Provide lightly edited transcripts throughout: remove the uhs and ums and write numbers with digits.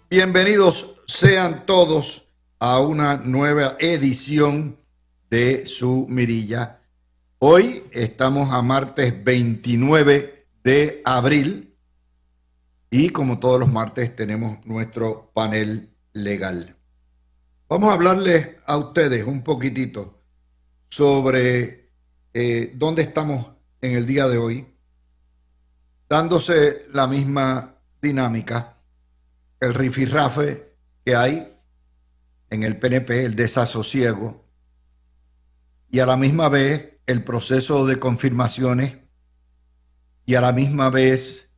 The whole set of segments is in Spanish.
Bienvenidos sean todos a una nueva edición de Su Mirilla. Hoy estamos a martes 29 de abril y como todos los martes tenemos nuestro panel legal. Vamos a hablarles a ustedes un poquitito sobre dónde estamos en el día de hoy, dándose la misma dinámica, el rifirrafe que hay en el PNP, el desasosiego, y a la misma vez el proceso de confirmaciones y a la misma vez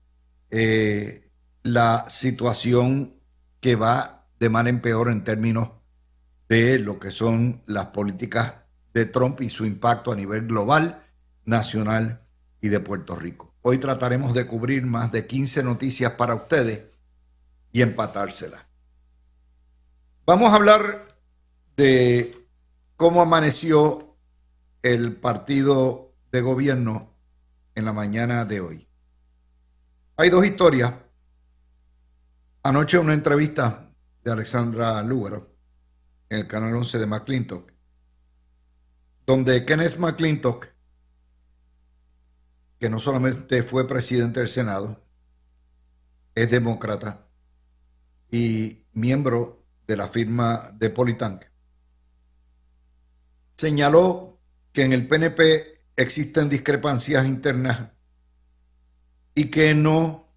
la situación que va de mal en peor en términos de lo que son las políticas de Trump y su impacto a nivel global, nacional y de Puerto Rico. Hoy trataremos de cubrir más de 15 noticias para ustedes y empatárselas. Vamos a hablar de cómo amaneció el partido de gobierno en la mañana de hoy. Hay dos historias. Anoche una entrevista de Alexandra Lúgaro en el canal 11 de McClintock, donde Kenneth McClintock, que no solamente fue presidente del Senado, es demócrata y miembro de la firma de Politank, señaló que en el PNP existen discrepancias internas y que no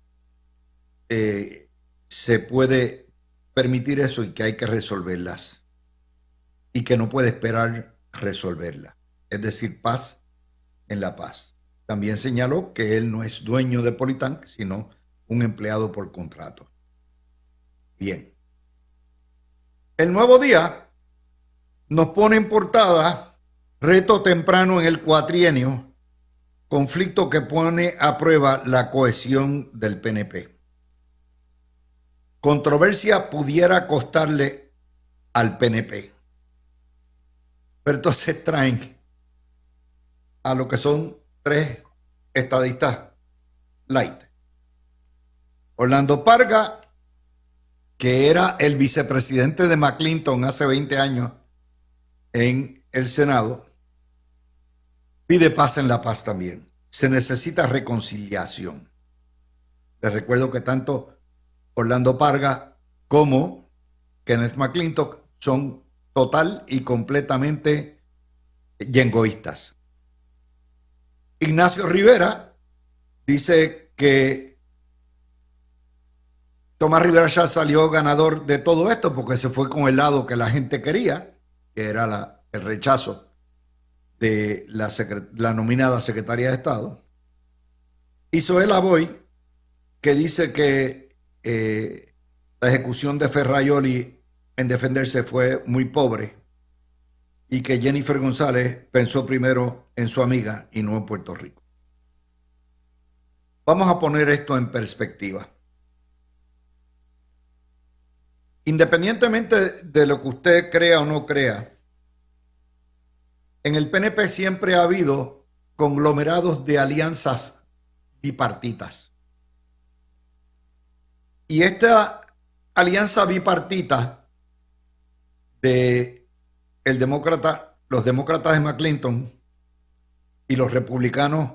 se puede permitir eso y que hay que resolverlas y que no puede esperar resolverlas, es decir, paz en la paz. También señaló que él no es dueño de Politank, sino un empleado por contrato. Bien. El Nuevo Día nos pone en portada: reto temprano en el cuatrienio, conflicto que pone a prueba la cohesión del PNP. Controversia pudiera costarle al PNP. Pero entonces traen a lo que son tres estadistas light. Orlando Parga, que era el vicepresidente de McClinton hace 20 años en el Senado, pide paz en la paz también. Se necesita reconciliación. Les recuerdo que tanto Orlando Parga como Kenneth McClintock son total y completamente yengoístas. Ignacio Rivera dice que Tomás Rivera ya salió ganador de todo esto porque se fue con el lado que la gente quería, que era el rechazo de la nominada secretaria de Estado. Y Zoela Boy, que dice que la ejecución de Ferraioli en defenderse fue muy pobre y que Jennifer González pensó primero en su amiga y no en Puerto Rico. Vamos a poner esto en perspectiva. Independientemente de lo que usted crea o no crea, en el PNP siempre ha habido conglomerados de alianzas bipartitas. Y esta alianza bipartita de los demócratas de McClinton y los republicanos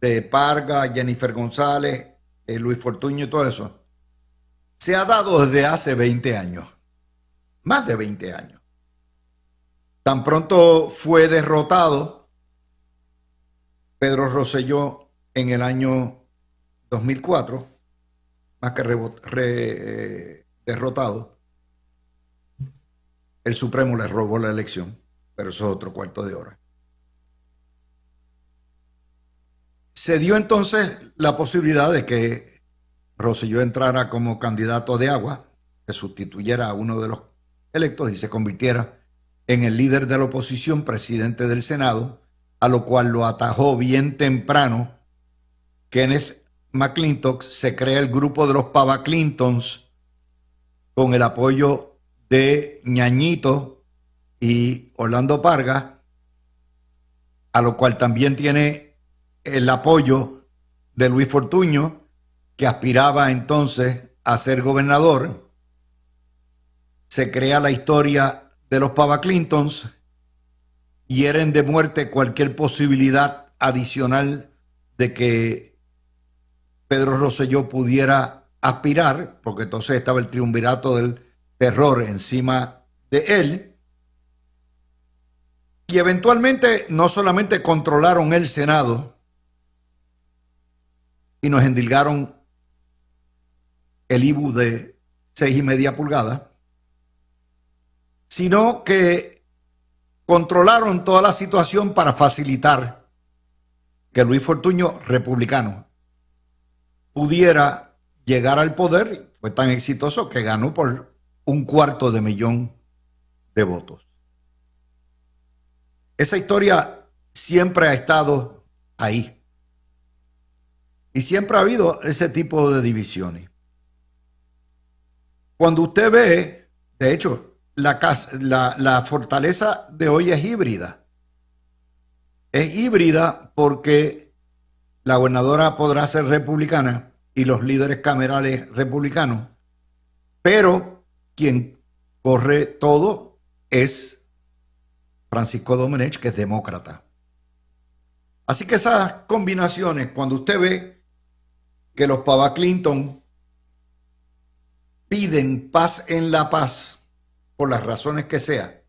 de Parga, Jennifer González, Luis Fortuño y todo eso, se ha dado desde hace 20 años, más de 20 años. Tan pronto fue derrotado Pedro Rosselló en el año 2004, más que derrotado, el Supremo le robó la elección, pero eso es otro cuarto de hora. Se dio entonces la posibilidad de que Rosselló entrara como candidato de agua, que sustituyera a uno de los electos y se convirtiera en el líder de la oposición, presidente del Senado, a lo cual lo atajó bien temprano Kenneth McClintock. Se crea el grupo de los Pava Clintons con el apoyo de Ñañito y Orlando Parga, a lo cual también tiene el apoyo de Luis Fortuño, que aspiraba entonces a ser gobernador, se crea la historia de los Pava Clintons, hieren de muerte cualquier posibilidad adicional de que Pedro Rosselló pudiera aspirar, porque entonces estaba el triunvirato del terror encima de él. Y eventualmente no solamente controlaron el Senado y nos endilgaron el IBU de 6,5 pulgadas, sino que controlaron toda la situación para facilitar que Luis Fortuño, republicano, pudiera llegar al poder. Fue tan exitoso que ganó por 250,000 de votos. Esa historia siempre ha estado ahí. Y siempre ha habido ese tipo de divisiones. Cuando usted ve, de hecho, la fortaleza de hoy es híbrida. Es híbrida porque la gobernadora podrá ser republicana y los líderes camerales republicanos, pero quien corre todo es Francisco Domenech, que es demócrata. Así que esas combinaciones, cuando usted ve que los Pava Clinton piden paz en La Paz, por las razones que sea,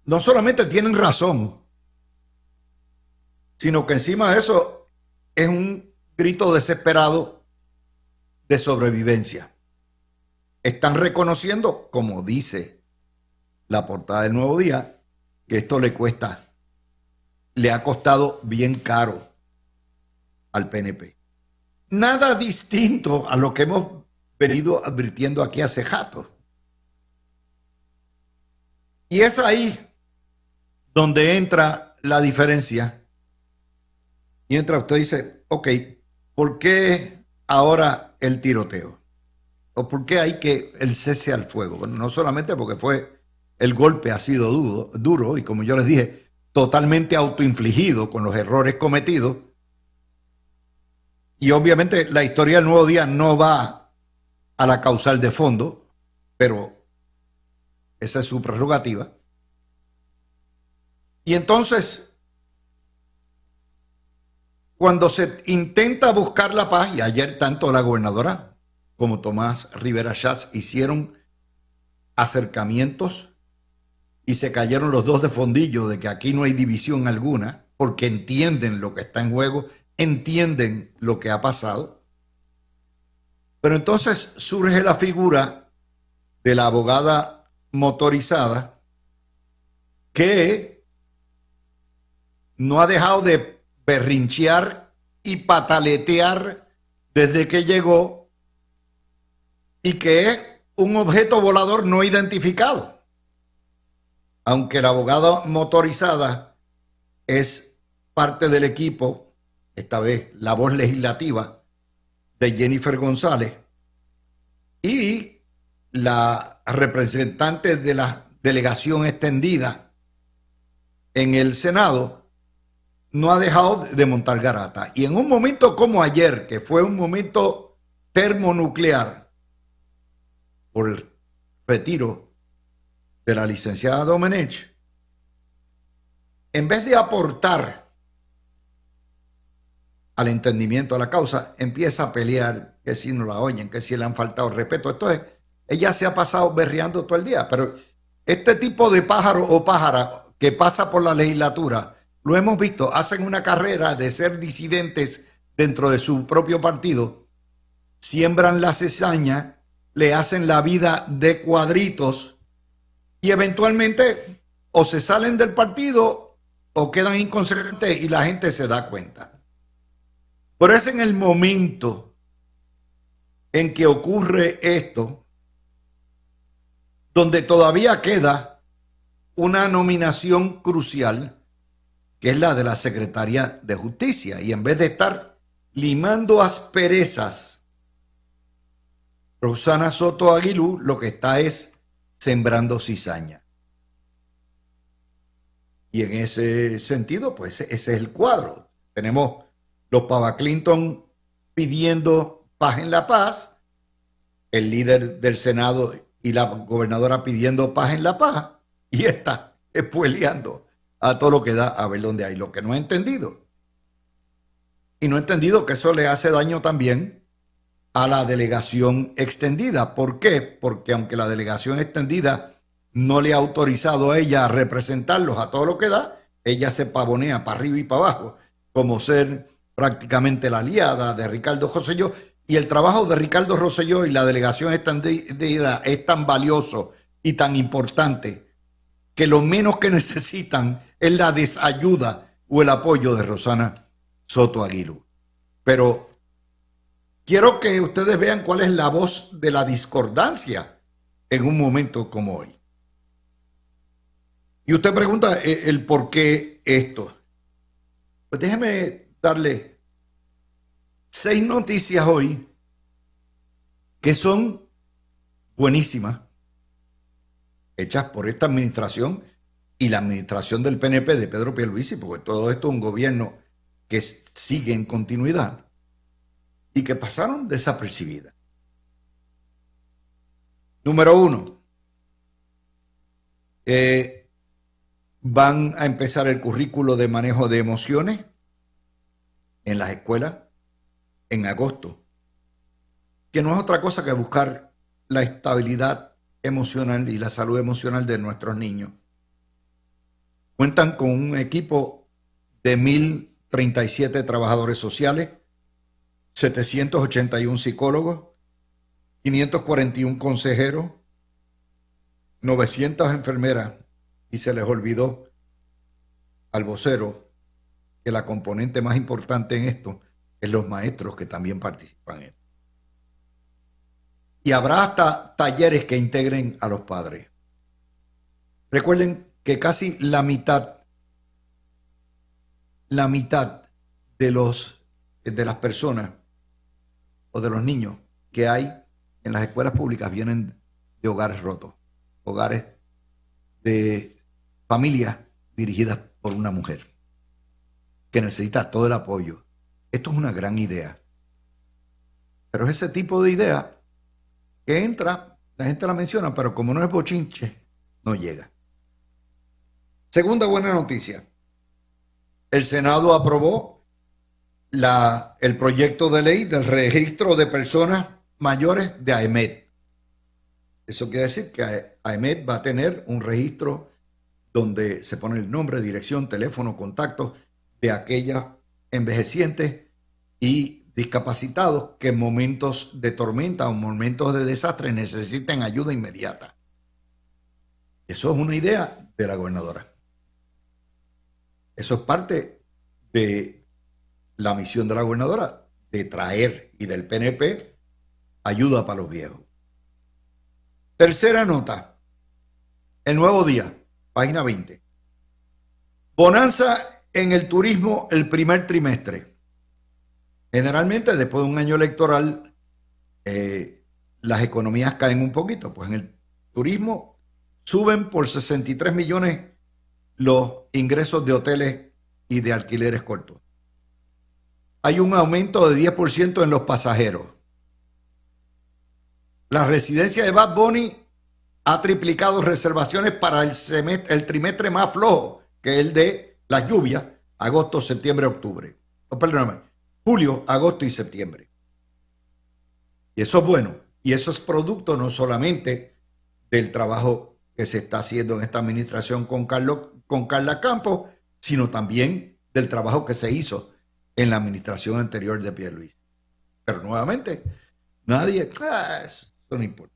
no solamente tienen razón, sino que encima de eso es un grito desesperado de sobrevivencia. Están reconociendo, como dice la portada del Nuevo Día, que esto le ha costado bien caro al PNP. Nada distinto a lo que hemos venido advirtiendo aquí hace rato. Y es ahí donde entra la diferencia. Y entra, usted dice, ok, ¿por qué ahora el tiroteo? ¿O por qué hay que el cese al fuego? Bueno, no solamente porque el golpe ha sido duro y, como yo les dije, totalmente autoinfligido con los errores cometidos. Y obviamente la historia del Nuevo Día no va a la causal de fondo, pero esa es su prerrogativa. Y entonces, cuando se intenta buscar la paz, y ayer tanto la gobernadora como Tomás Rivera Schatz hicieron acercamientos y se cayeron los dos de fondillo de que aquí no hay división alguna, porque entienden lo que está en juego, entienden lo que ha pasado. Pero entonces surge la figura de la abogada motorizada que no ha dejado de berrinchear y pataletear desde que llegó, y que es un objeto volador no identificado. Aunque la abogada motorizada es parte del equipo, esta vez la voz legislativa de Jennifer González, y la representante de la delegación extendida en el Senado, no ha dejado de montar garata. Y en un momento como ayer, que fue un momento termonuclear por el retiro de la licenciada Domenech, en vez de aportar al entendimiento de la causa, empieza a pelear, que si no la oyen, que si le han faltado respeto. Entonces, ella se ha pasado berreando todo el día, pero este tipo de pájaro o pájara que pasa por la legislatura, lo hemos visto, hacen una carrera de ser disidentes dentro de su propio partido, siembran la cizaña, le hacen la vida de cuadritos y eventualmente o se salen del partido o quedan inconsecuentes y la gente se da cuenta. Pero es en el momento en que ocurre esto donde todavía queda una nominación crucial, que es la de la Secretaría de Justicia, y en vez de estar limando asperezas, Roxana Soto Aguilú lo que está es sembrando cizaña. Y en ese sentido, pues ese es el cuadro. Tenemos los Pava Clinton pidiendo paz en La Paz, el líder del Senado y la gobernadora pidiendo paz en La Paz y está espueleando a todo lo que da a ver dónde hay. Lo que no ha entendido. Y no ha entendido que eso le hace daño también a la delegación extendida. ¿Por qué? Porque aunque la delegación extendida no le ha autorizado a ella a representarlos a todo lo que da, ella se pavonea para arriba y para abajo como ser prácticamente la aliada de Ricardo Rosselló. Y el trabajo de Ricardo Rosselló y la delegación extendida es tan valioso y tan importante que lo menos que necesitan es la desayuda o el apoyo de Rosana Soto Aguilú. Pero quiero que ustedes vean cuál es la voz de la discordancia en un momento como hoy. Y usted pregunta el por qué esto. Pues déjeme darle 6 noticias hoy que son buenísimas, hechas por esta administración y la administración del PNP de Pedro Pierluisi, porque todo esto es un gobierno que sigue en continuidad y que pasaron desapercibidas. Número 1, van a empezar el currículo de manejo de emociones en las escuelas en agosto, que no es otra cosa que buscar la estabilidad emocional y la salud emocional de nuestros niños. Cuentan con un equipo de 1,037 trabajadores sociales, 781 psicólogos, 541 consejeros, 900 enfermeras, y se les olvidó al vocero que la componente más importante en esto es los maestros que también participan en esto. Y habrá hasta talleres que integren a los padres. Recuerden que casi la mitad de las personas o de los niños que hay en las escuelas públicas vienen de hogares rotos, hogares de familias dirigidas por una mujer que necesita todo el apoyo. Esto es una gran idea, pero es ese tipo de idea que entra, la gente la menciona, pero como no es bochinche, no llega. Segunda buena noticia, el Senado aprobó el proyecto de ley del registro de personas mayores de AEMET. Eso quiere decir que AEMET va a tener un registro donde se pone el nombre, dirección, teléfono, contacto de aquellas envejecientes y discapacitados que en momentos de tormenta o momentos de desastre necesiten ayuda inmediata. Eso es una idea de la gobernadora. Eso es parte de la misión de la gobernadora, de traer, y del PNP, ayuda para los viejos. Tercera nota, El Nuevo Día, página 20. Bonanza en el turismo el primer trimestre. Generalmente, después de un año electoral, las economías caen un poquito. Pues en el turismo suben por 63 millones los ingresos de hoteles y de alquileres cortos. Hay un aumento de 10% en los pasajeros. La residencia de Bad Bunny ha triplicado reservaciones para el trimestre más flojo, que es el de las lluvias, agosto, septiembre, octubre. Oh, perdóname, julio, agosto y septiembre. Y eso es bueno. Y eso es producto no solamente del trabajo que se está haciendo en esta administración con Carla Campos, sino también del trabajo que se hizo en la administración anterior de Pierluisi. Pero nuevamente, nadie, eso no importa.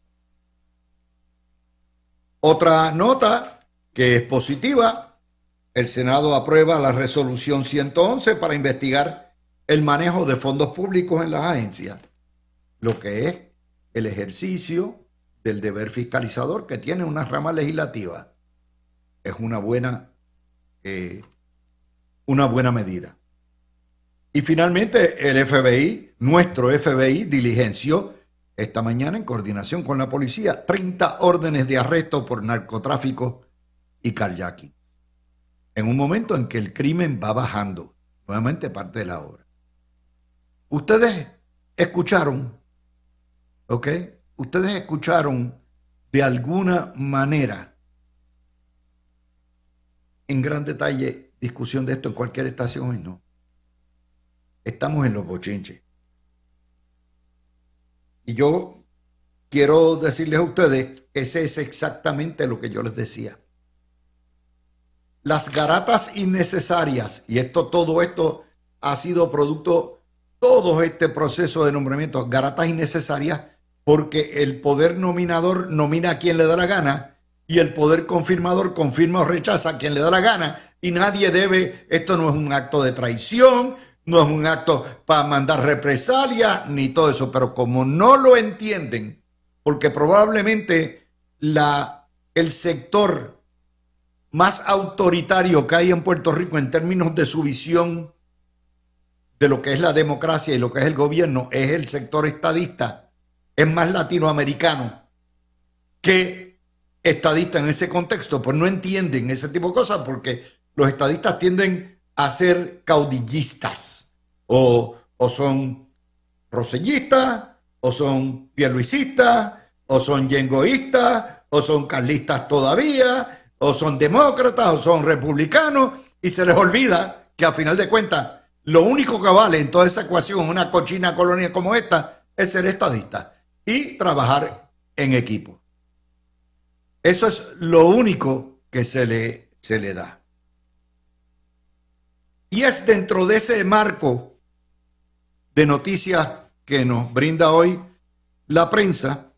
Otra nota que es positiva, el Senado aprueba la resolución 111 para investigar el manejo de fondos públicos en las agencias, lo que es el ejercicio del deber fiscalizador que tiene una rama legislativa. Es una buena medida. Y finalmente el FBI, nuestro FBI, diligenció esta mañana en coordinación con la policía 30 órdenes de arresto por narcotráfico y carjacking. En un momento en que el crimen va bajando, nuevamente parte de la obra. Ustedes escucharon, ¿ok? Ustedes escucharon de alguna manera en gran detalle discusión de esto en cualquier estación hoy? No. Estamos en los bochinches. Y yo quiero decirles a ustedes que ese es exactamente lo que yo les decía. Las garatas innecesarias, y todo esto ha sido producto, todo este proceso de nombramiento, garatas innecesarias, porque el poder nominador nomina a quien le da la gana y el poder confirmador confirma o rechaza a quien le da la gana, y nadie debe, esto no es un acto de traición, no es un acto para mandar represalia, ni todo eso, pero como no lo entienden, porque probablemente el sector más autoritario que hay en Puerto Rico en términos de su visión de lo que es la democracia y lo que es el gobierno es el sector estadista, es más latinoamericano que estadista en ese contexto, pues no entienden ese tipo de cosas porque los estadistas tienden a ser caudillistas o son rosellistas o son pierluisistas o son yengoístas o son carlistas todavía o son demócratas o son republicanos y se les olvida que a final de cuentas lo único que vale en toda esa ecuación, una cochina colonia como esta, es ser estadista y trabajar en equipo. Eso es lo único que se le da. Y es dentro de ese marco de noticias que nos brinda hoy la prensa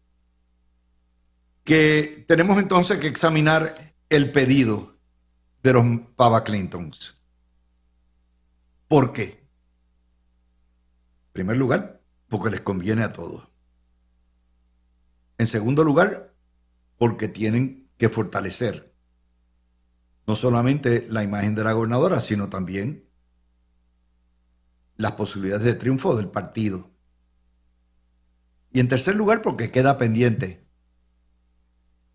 que tenemos entonces que examinar el pedido de los Pava Clintons. ¿Por qué? En primer lugar, porque les conviene a todos. En segundo lugar, porque tienen que fortalecer no solamente la imagen de la gobernadora, sino también las posibilidades de triunfo del partido. Y en tercer lugar, porque queda pendiente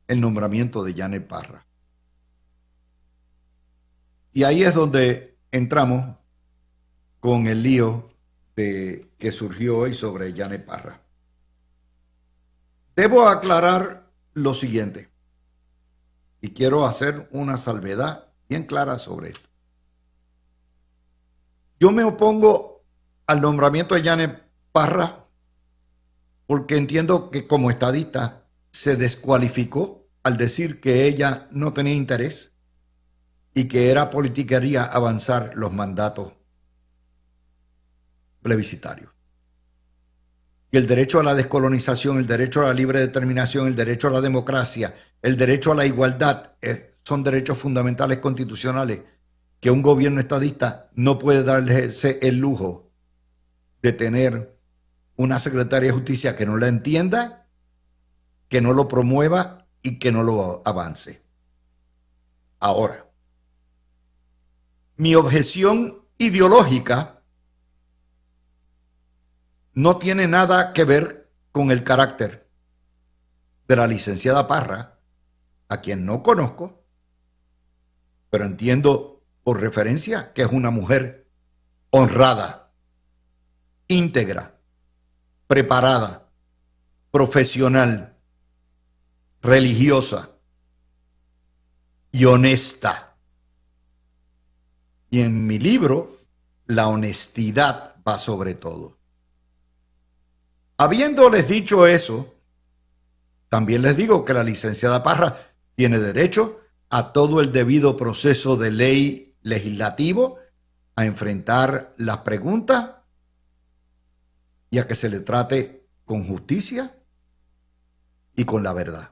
el nombramiento de Janet Parra. Y ahí es donde entramos con el lío que surgió hoy sobre Janet Parra. Debo aclarar lo siguiente, y quiero hacer una salvedad bien clara sobre esto. Yo me opongo al nombramiento de Janet Parra porque entiendo que como estadista se descualificó al decir que ella no tenía interés y que era politiquería avanzar los mandatos plebiscitarios. Y el derecho a la descolonización, el derecho a la libre determinación, el derecho a la democracia, el derecho a la igualdad son derechos fundamentales constitucionales que un gobierno estadista no puede darse el lujo de tener una secretaria de justicia que no la entienda, que no lo promueva y que no lo avance. Ahora, mi objeción ideológica no tiene nada que ver con el carácter de la licenciada Parra, a quien no conozco, pero entiendo por referencia que es una mujer honrada, íntegra, preparada, profesional, religiosa y honesta. Y en mi libro, la honestidad va sobre todo. Habiéndoles dicho eso, también les digo que la licenciada Parra tiene derecho a todo el debido proceso de ley legislativo, a enfrentar las preguntas y a que se le trate con justicia y con la verdad.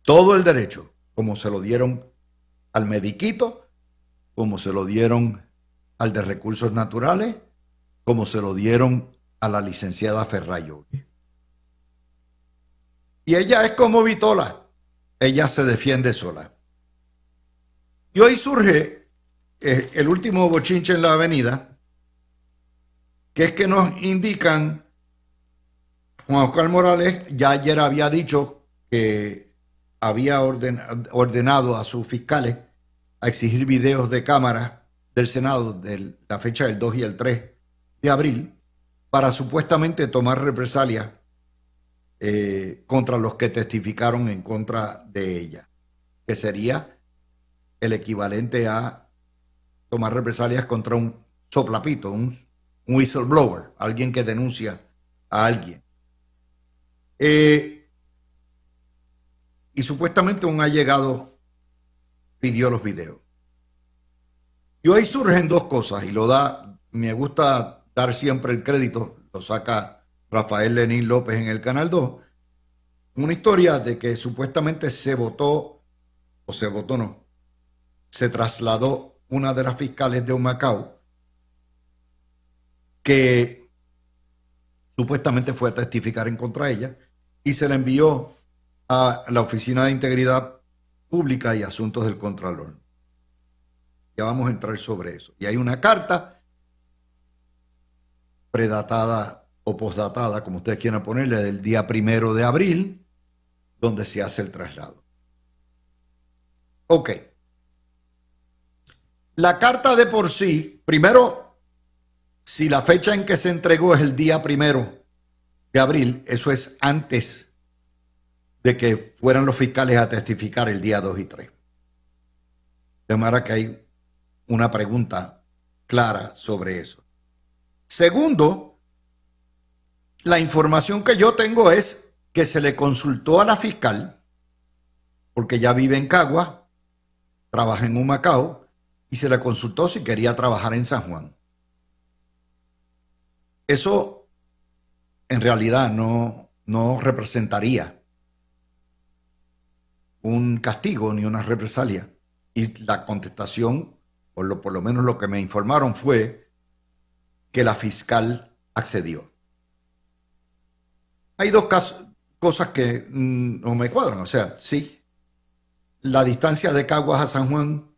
Todo el derecho, como se lo dieron al mediquito, como se lo dieron al de recursos naturales, como se lo dieron a la licenciada Ferrayo. Y ella es como Vitola, ella se defiende sola. Y hoy surge el último bochinche en la avenida, que es que nos indican, Juan Oscar Morales ya ayer había dicho que había ordenado a sus fiscales a exigir videos de cámara del Senado de la fecha del 2 y el 3 de abril para supuestamente tomar represalias contra los que testificaron en contra de ella, que sería el equivalente a tomar represalias contra un soplapito, un whistleblower, alguien que denuncia a alguien. Y supuestamente un allegado pidió los videos. Y ahí surgen dos cosas, y me gusta dar siempre el crédito, lo saca Rafael Lenín López en el Canal 2, una historia de que supuestamente se trasladó una de las fiscales de Humacao, que supuestamente fue a testificar en contra de ella, y se la envió a la Oficina de Integridad Pública y Asuntos del Contralor. Ya vamos a entrar sobre eso. Y hay una carta predatada o postdatada, como ustedes quieran ponerle, del día 1 de abril, donde se hace el traslado. Ok. La carta de por sí, primero, si la fecha en que se entregó es el día 1 de abril, eso es antes de que fueran los fiscales a testificar el día 2 y 3. De manera que hay una pregunta clara sobre eso. Segundo, la información que yo tengo es que se le consultó a la fiscal, porque ya vive en Cagua, trabaja en Humacao, y se le consultó si quería trabajar en San Juan. Eso en realidad no representaría un castigo ni una represalia. Y la contestación, por lo menos lo que me informaron, fue que la fiscal accedió. Hay dos cosas que no me cuadran. O sea, sí, la distancia de Caguas a San Juan,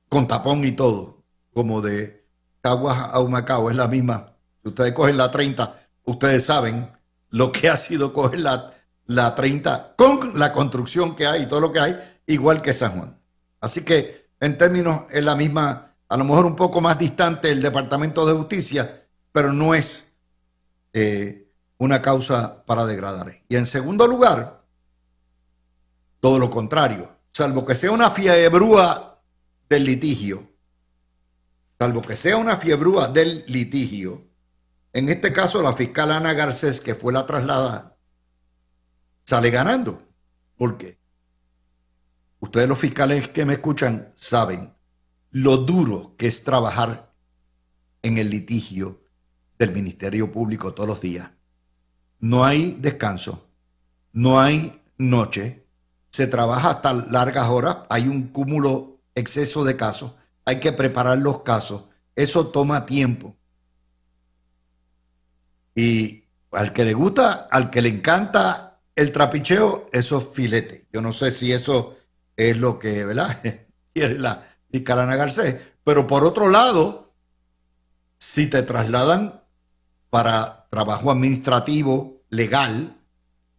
con tapón y todo, como de Caguas a Humacao, es la misma. Si ustedes cogen la 30, ustedes saben lo que ha sido coger la 30 con la construcción que hay y todo lo que hay, igual que San Juan. Así que en términos es la misma, a lo mejor un poco más distante el Departamento de Justicia, pero no es una causa para degradar. Y en segundo lugar, todo lo contrario, salvo que sea una fiebrúa del litigio, en este caso la fiscal Ana Garcés, que fue la trasladada, sale ganando. ¿Por qué? Ustedes los fiscales que me escuchan saben lo duro que es trabajar en el litigio del Ministerio Público todos los días. No hay descanso, no hay noche, se trabaja hasta largas horas, hay un cúmulo, exceso de casos, hay que preparar los casos, eso toma tiempo. Y al que le gusta, al que le encanta el trapicheo, eso es filete. Yo no sé si eso es lo que, ¿verdad?, quiere la fiscal Ana Garcés. Pero por otro lado, si te trasladan para trabajo administrativo, legal,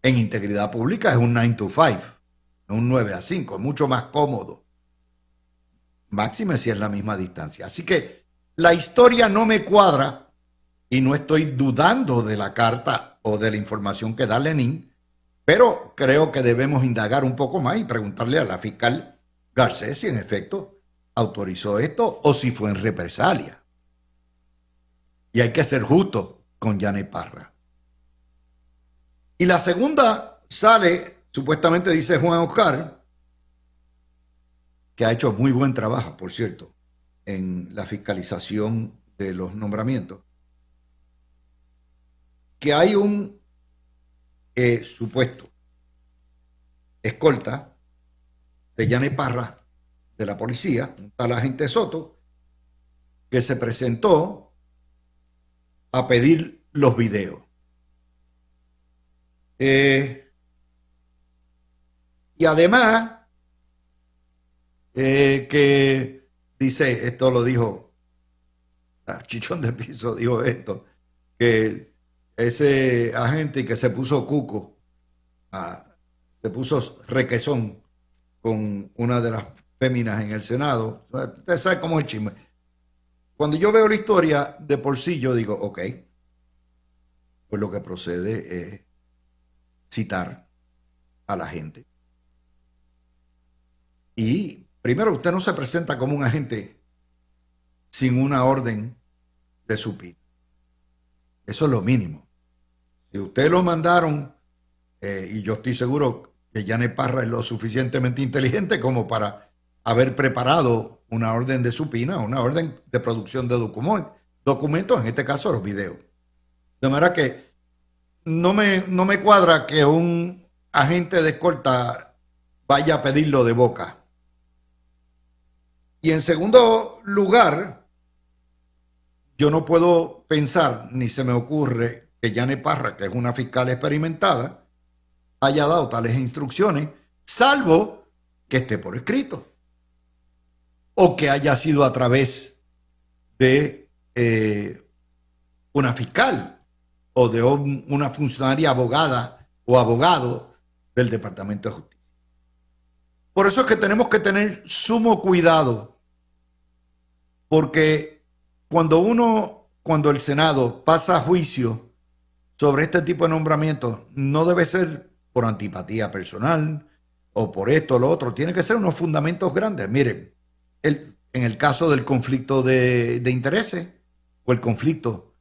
en integridad pública, es un 9 to 5, un 9 a 5, es mucho más cómodo. Máxime si es la misma distancia. Así que la historia no me cuadra y no estoy dudando de la carta o de la información que da Lenín, pero creo que debemos indagar un poco más y preguntarle a la fiscal Garcés si en efecto autorizó esto o si fue en represalia. Y hay que ser justo con Yanet Parra. Y la segunda sale, supuestamente dice Juan Oscar, que ha hecho muy buen trabajo, por cierto, en la fiscalización de los nombramientos, que hay un supuesto escolta de Yanet Parra de la policía, un tal agente Soto, que se presentó a pedir los videos. Y además, que dice, esto lo dijo, Chichón de Piso dijo esto, que ese agente que se puso cuco, se puso requesón con una de las féminas en el Senado. Usted sabe cómo es el chisme. Cuando yo veo la historia de por sí, yo digo, ok, pues lo que procede es citar a la gente. Y primero, usted no se presenta como un agente sin una orden de supina. Eso es lo mínimo. Si usted lo mandaron, y yo estoy seguro que Janet Parra es lo suficientemente inteligente como para haber preparado una orden de supina, una orden de producción de documentos, en este caso los videos. De manera que no me cuadra que un agente de escolta vaya a pedirlo de boca. Y en segundo lugar, yo no puedo pensar, ni se me ocurre, que Janet Parra, que es una fiscal experimentada, haya dado tales instrucciones, salvo que esté por escrito o que haya sido a través de una fiscal o de una funcionaria abogada o abogado del Departamento de Justicia. Por eso es que tenemos que tener sumo cuidado, porque cuando el Senado pasa a juicio sobre este tipo de nombramientos, no debe ser por antipatía personal o por esto o lo otro, tiene que ser unos fundamentos grandes. Miren, en el caso del conflicto de intereses o el conflicto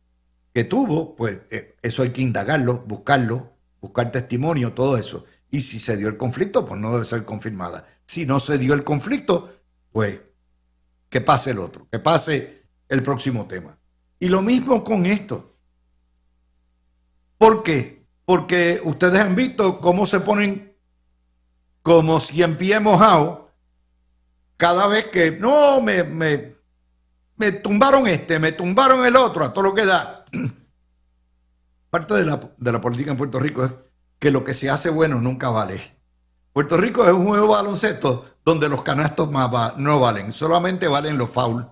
que tuvo, pues eso hay que indagarlo, buscar testimonio, todo eso. Y si se dio el conflicto, pues no debe ser confirmada. Si no se dio el conflicto, pues que pase el otro, que pase el próximo tema. Y lo mismo con esto. ¿Por qué? Porque ustedes han visto cómo se ponen como si en pie mojado cada vez que, no, me tumbaron me tumbaron el otro, a todo lo que da. Parte de la política en Puerto Rico es que lo que se hace bueno nunca vale. Puerto Rico es un juego de baloncesto donde los canastos no valen, solamente valen los fouls.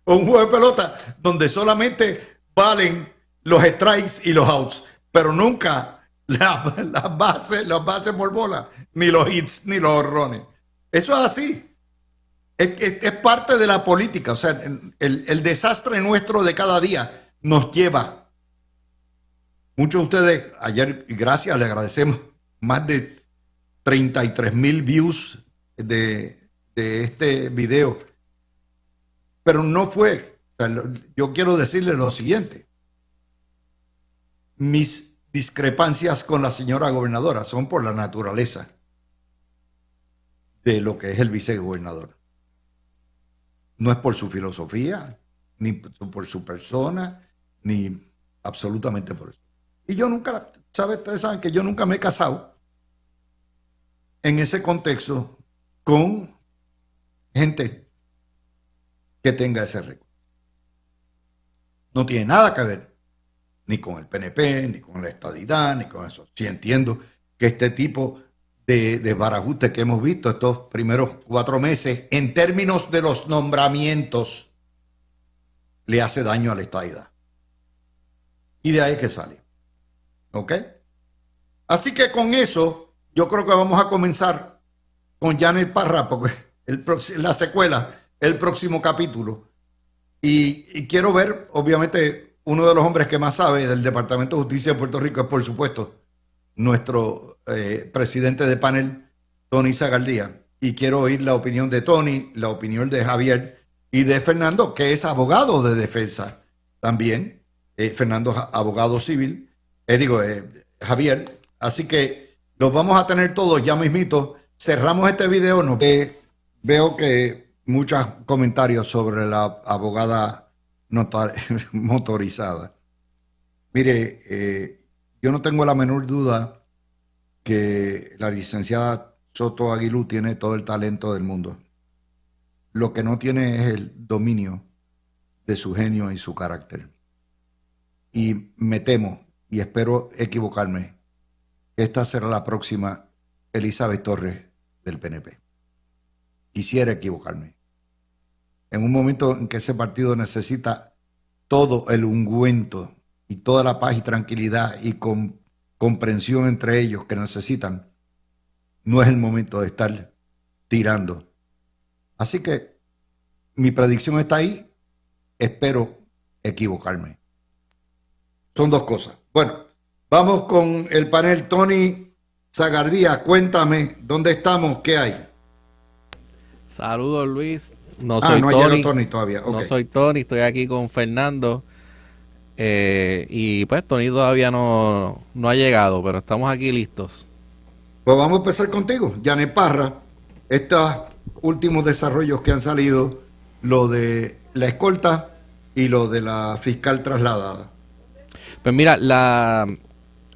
O un juego de pelota donde solamente valen los strikes y los outs, pero nunca las bases por bola, ni los hits, ni los honrones. Eso es así. Es parte de la política. O sea, el desastre nuestro de cada día nos lleva. Muchos de ustedes, ayer, gracias, le agradecemos más de 33,000 views de este video. Pero no fue. O sea, yo quiero decirle lo siguiente. Mis discrepancias con la señora gobernadora son por la naturaleza de lo que es el vicegobernador. No es por su filosofía, ni por su persona, ni absolutamente por eso. Y yo nunca, ustedes saben que yo nunca me he casado en ese contexto con gente que tenga ese récord. No tiene nada que ver ni con el PNP, ni con la estadidad, ni con eso. Sí entiendo que este tipo de barajuste que hemos visto estos primeros 4 meses, en términos de los nombramientos, le hace daño a la estadidad. Y de ahí que sale. ¿Ok? Así que con eso, yo creo que vamos a comenzar con Janet Parra, porque la secuela, el próximo capítulo. Y quiero ver, obviamente, uno de los hombres que más sabe del Departamento de Justicia de Puerto Rico es, por supuesto, nuestro presidente de panel, Tony Zagaldía. Y quiero oír la opinión de Tony, la opinión de Javier y de Fernando, que es abogado de defensa también. Fernando, abogado civil. Javier. Así que los vamos a tener todos ya mismito. Cerramos este video. Veo que muchos comentarios sobre la abogada motorizada. Mire, yo no tengo la menor duda que la licenciada Soto Aguilú tiene todo el talento del mundo. Lo que no tiene es el dominio de su genio y su carácter. Y me temo, y espero equivocarme, que esta será la próxima Elizabeth Torres del PNP. Quisiera equivocarme. En un momento en que ese partido necesita todo el ungüento y toda la paz y tranquilidad y comprensión entre ellos que necesitan, no es el momento de estar tirando. Así que mi predicción está ahí. Espero equivocarme. Son dos cosas. Bueno, Vamos con el panel. Tony Zagardía, cuéntame, ¿dónde estamos? ¿Qué hay? Saludos, Luis. No soy No ha Tony. llegado Tony todavía. No Ok. soy Tony, estoy aquí con Fernando. Y pues Tony todavía no ha llegado, pero estamos aquí listos. Pues vamos a empezar contigo, Janet Parra. Estos últimos desarrollos que han salido, lo de la escolta y lo de la fiscal trasladada. Pues mira, la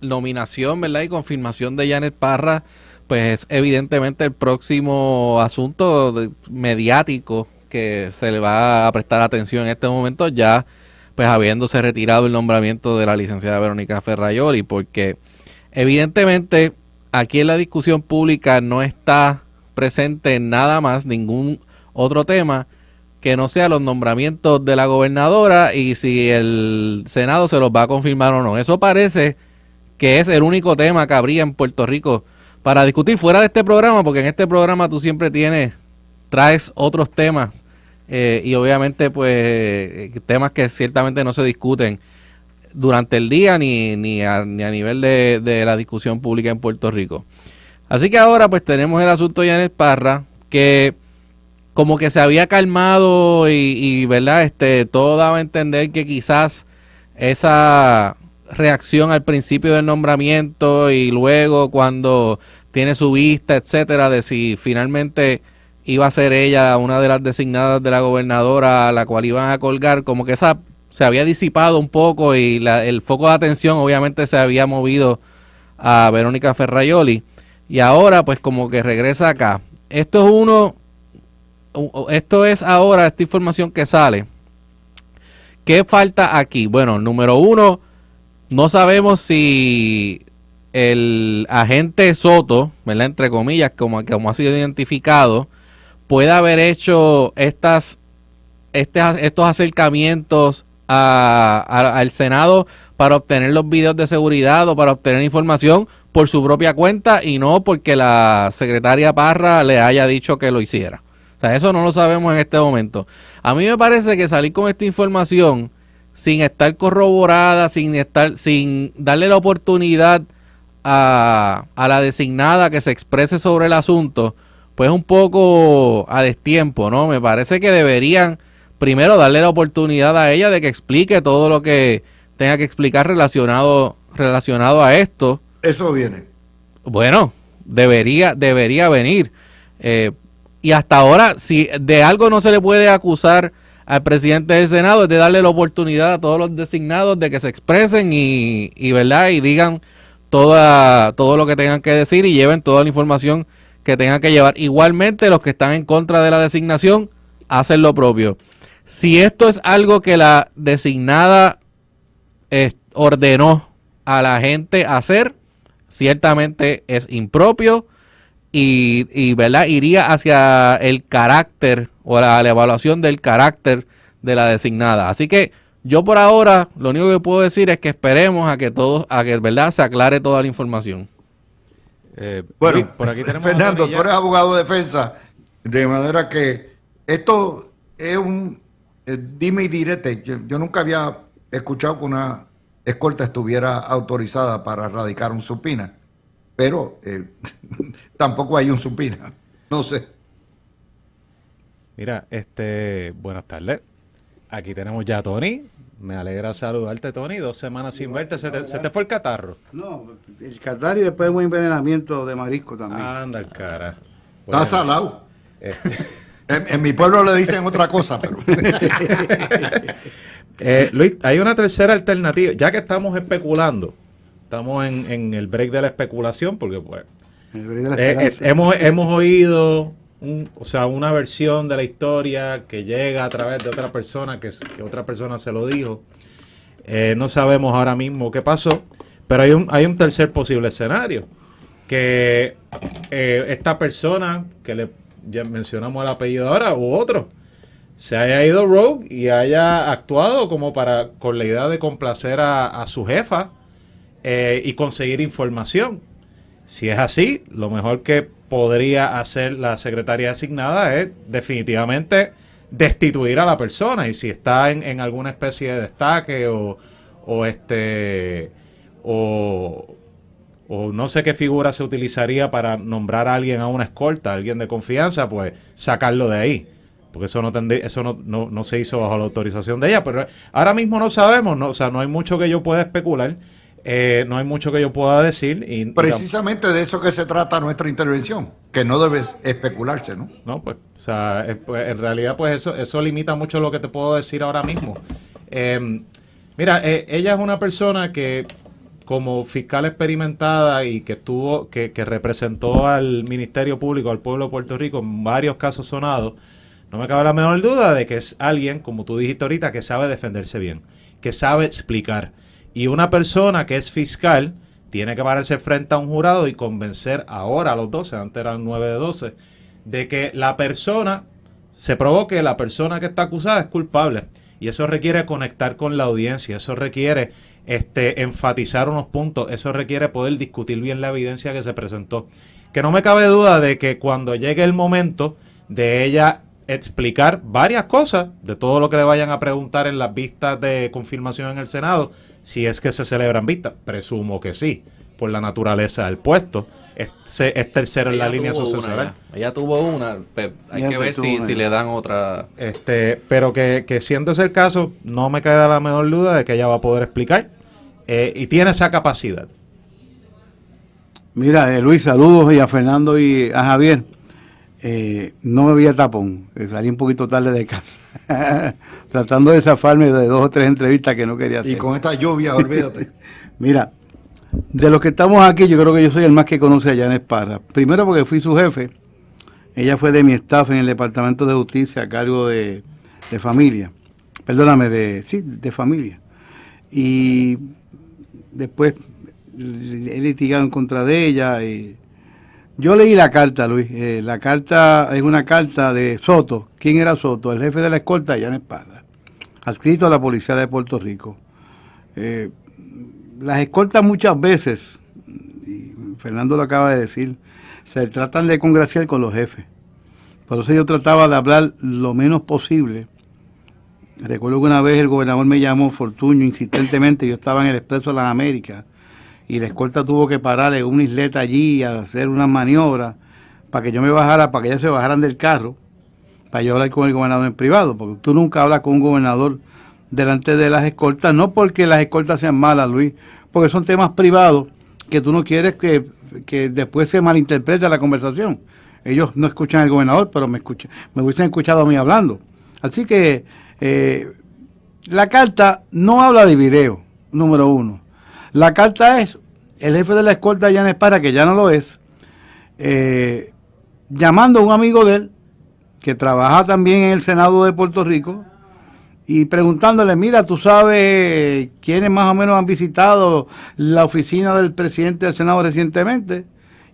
nominación, ¿verdad? Y confirmación de Janet Parra, pues es evidentemente el próximo asunto mediático que se le va a prestar atención en este momento, ya pues habiéndose retirado el nombramiento de la licenciada Verónica Ferrayoli, porque evidentemente aquí en la discusión pública no está presente nada más, ningún otro tema que no sea los nombramientos de la gobernadora y si el Senado se los va a confirmar o no. Eso parece que es el único tema que habría en Puerto Rico para discutir fuera de este programa, porque en este programa tú siempre traes otros temas y obviamente pues temas que ciertamente no se discuten durante el día ni a nivel de la discusión pública en Puerto Rico. Así que ahora pues tenemos el asunto de Janet Parra, que como que se había calmado y verdad, todo daba a entender que quizás esa reacción al principio del nombramiento y luego cuando tiene su vista, etcétera, de si finalmente iba a ser ella una de las designadas de la gobernadora a la cual iban a colgar, como que esa se había disipado un poco y el foco de atención obviamente se había movido a Verónica Ferrayoli y ahora pues como que regresa acá. Esto es ahora esta información que sale. ¿Qué falta aquí? Bueno, número uno, no sabemos si el agente Soto, ¿verdad? Entre comillas, como ha sido identificado, puede haber hecho estos acercamientos al Senado para obtener los videos de seguridad o para obtener información por su propia cuenta y no porque la secretaria Parra le haya dicho que lo hiciera. O sea, eso no lo sabemos en este momento. A mí me parece que salir con esta información sin estar corroborada, sin darle la oportunidad a la designada que se exprese sobre el asunto, pues un poco a destiempo, ¿no? Me parece que deberían primero darle la oportunidad a ella de que explique todo lo que tenga que explicar relacionado a esto. Eso viene. Bueno, debería venir. Y hasta ahora, si de algo no se le puede acusar al presidente del Senado, es de darle la oportunidad a todos los designados de que se expresen y ¿verdad? Y digan todo lo que tengan que decir y lleven toda la información que tengan que llevar. Igualmente, los que están en contra de la designación hacen lo propio. Si esto es algo que la designada ordenó a la gente hacer, ciertamente es impropio y ¿verdad? Iría hacia el carácter o la evaluación del carácter de la designada. Así que yo por ahora lo único que puedo decir es que esperemos a que ¿verdad? Se aclare toda la información. Bueno, Luis, por aquí tenemos Fernando, tú eres abogado de defensa, de manera que esto es un dime y direte. Yo nunca había escuchado que una escolta estuviera autorizada para radicar un supina, pero tampoco hay un supina. No sé. Mira, buenas tardes. Aquí tenemos ya a Tony. Me alegra saludarte, Tony. 2 semanas sin verte. ¿Se te fue el catarro? No, el catarro y después un envenenamiento de marisco también. Anda, el cara. Está salado. En mi pueblo le dicen otra cosa, pero... Luis, hay una tercera alternativa. Ya que estamos especulando, estamos en el break de la especulación, porque pues hemos oído una versión de la historia que llega a través de otra persona, que otra persona se lo dijo. No sabemos ahora mismo qué pasó, pero hay un tercer posible escenario, que esta persona, que ya mencionamos el apellido ahora, u otro, se haya ido rogue y haya actuado como con la idea de complacer a su jefa y conseguir información. Si es así, lo mejor que podría hacer la secretaria designada es definitivamente destituir a la persona, y si está en alguna especie de destaque o no sé qué figura se utilizaría para nombrar a alguien a una escolta, a alguien de confianza, pues sacarlo de ahí. Porque eso no se hizo bajo la autorización de ella. Pero ahora mismo no sabemos, ¿no? O sea, no hay mucho que yo pueda especular, no hay mucho que yo pueda decir. Precisamente de eso que se trata nuestra intervención, que no debe especularse, ¿no? No, pues, o sea, pues, en realidad, pues eso limita mucho lo que te puedo decir ahora mismo. Mira, ella es una persona que, como fiscal experimentada y que representó al Ministerio Público, al pueblo de Puerto Rico en varios casos sonados, no me cabe la menor duda de que es alguien, como tú dijiste ahorita, que sabe defenderse bien, que sabe explicar. Y una persona que es fiscal tiene que pararse frente a un jurado y convencer ahora a los 12, antes eran 9 de 12, de que se probó que la persona que está acusada es culpable. Y eso requiere conectar con la audiencia, eso requiere enfatizar unos puntos, eso requiere poder discutir bien la evidencia que se presentó. Que no me cabe duda de que cuando llegue el momento de ella explicar varias cosas de todo lo que le vayan a preguntar en las vistas de confirmación en el Senado, si es que se celebran vistas, presumo que sí, por la naturaleza del puesto, es tercero en la línea sucesoral. Ella tuvo una, hay que ver si le dan otra. Pero que siendo ese el caso, no me queda la menor duda de que ella va a poder explicar y tiene esa capacidad. Mira, Luis, saludos y a Fernando y a Javier. No me había tapón, salí un poquito tarde de casa, tratando de zafarme de 2 o 3 entrevistas que no quería hacer. Y con esta lluvia, olvídate. Mira, de los que estamos aquí, yo creo que yo soy el más que conoce a Yanes Parra. Primero porque fui su jefe, ella fue de mi staff en el Departamento de Justicia a cargo de familia, perdóname, de familia. Y después he litigado en contra de ella y yo leí la carta, Luis. La carta es una carta de Soto. ¿Quién era Soto? El jefe de la escolta, Yanes Parra, adscrito a la Policía de Puerto Rico. Las escoltas muchas veces, y Fernando lo acaba de decir, se tratan de congraciar con los jefes. Por eso yo trataba de hablar lo menos posible. Recuerdo que una vez el gobernador me llamó, Fortuño, insistentemente. Yo estaba en el Expreso de las Américas y la escolta tuvo que parar en una isleta allí a hacer unas maniobras para que yo me bajara, para que ellas se bajaran del carro, para yo hablar con el gobernador en privado, porque tú nunca hablas con un gobernador delante de las escoltas, no porque las escoltas sean malas, Luis, porque son temas privados que tú no quieres que después se malinterprete la conversación. Ellos no escuchan al gobernador, pero me hubiesen escuchado a mí hablando. Así que la carta no habla de video, número uno. La carta es el jefe de la escolta, Yanes Parra, que ya no lo es, llamando a un amigo de él, que trabaja también en el Senado de Puerto Rico, y preguntándole, mira, tú sabes quiénes más o menos han visitado la oficina del presidente del Senado recientemente,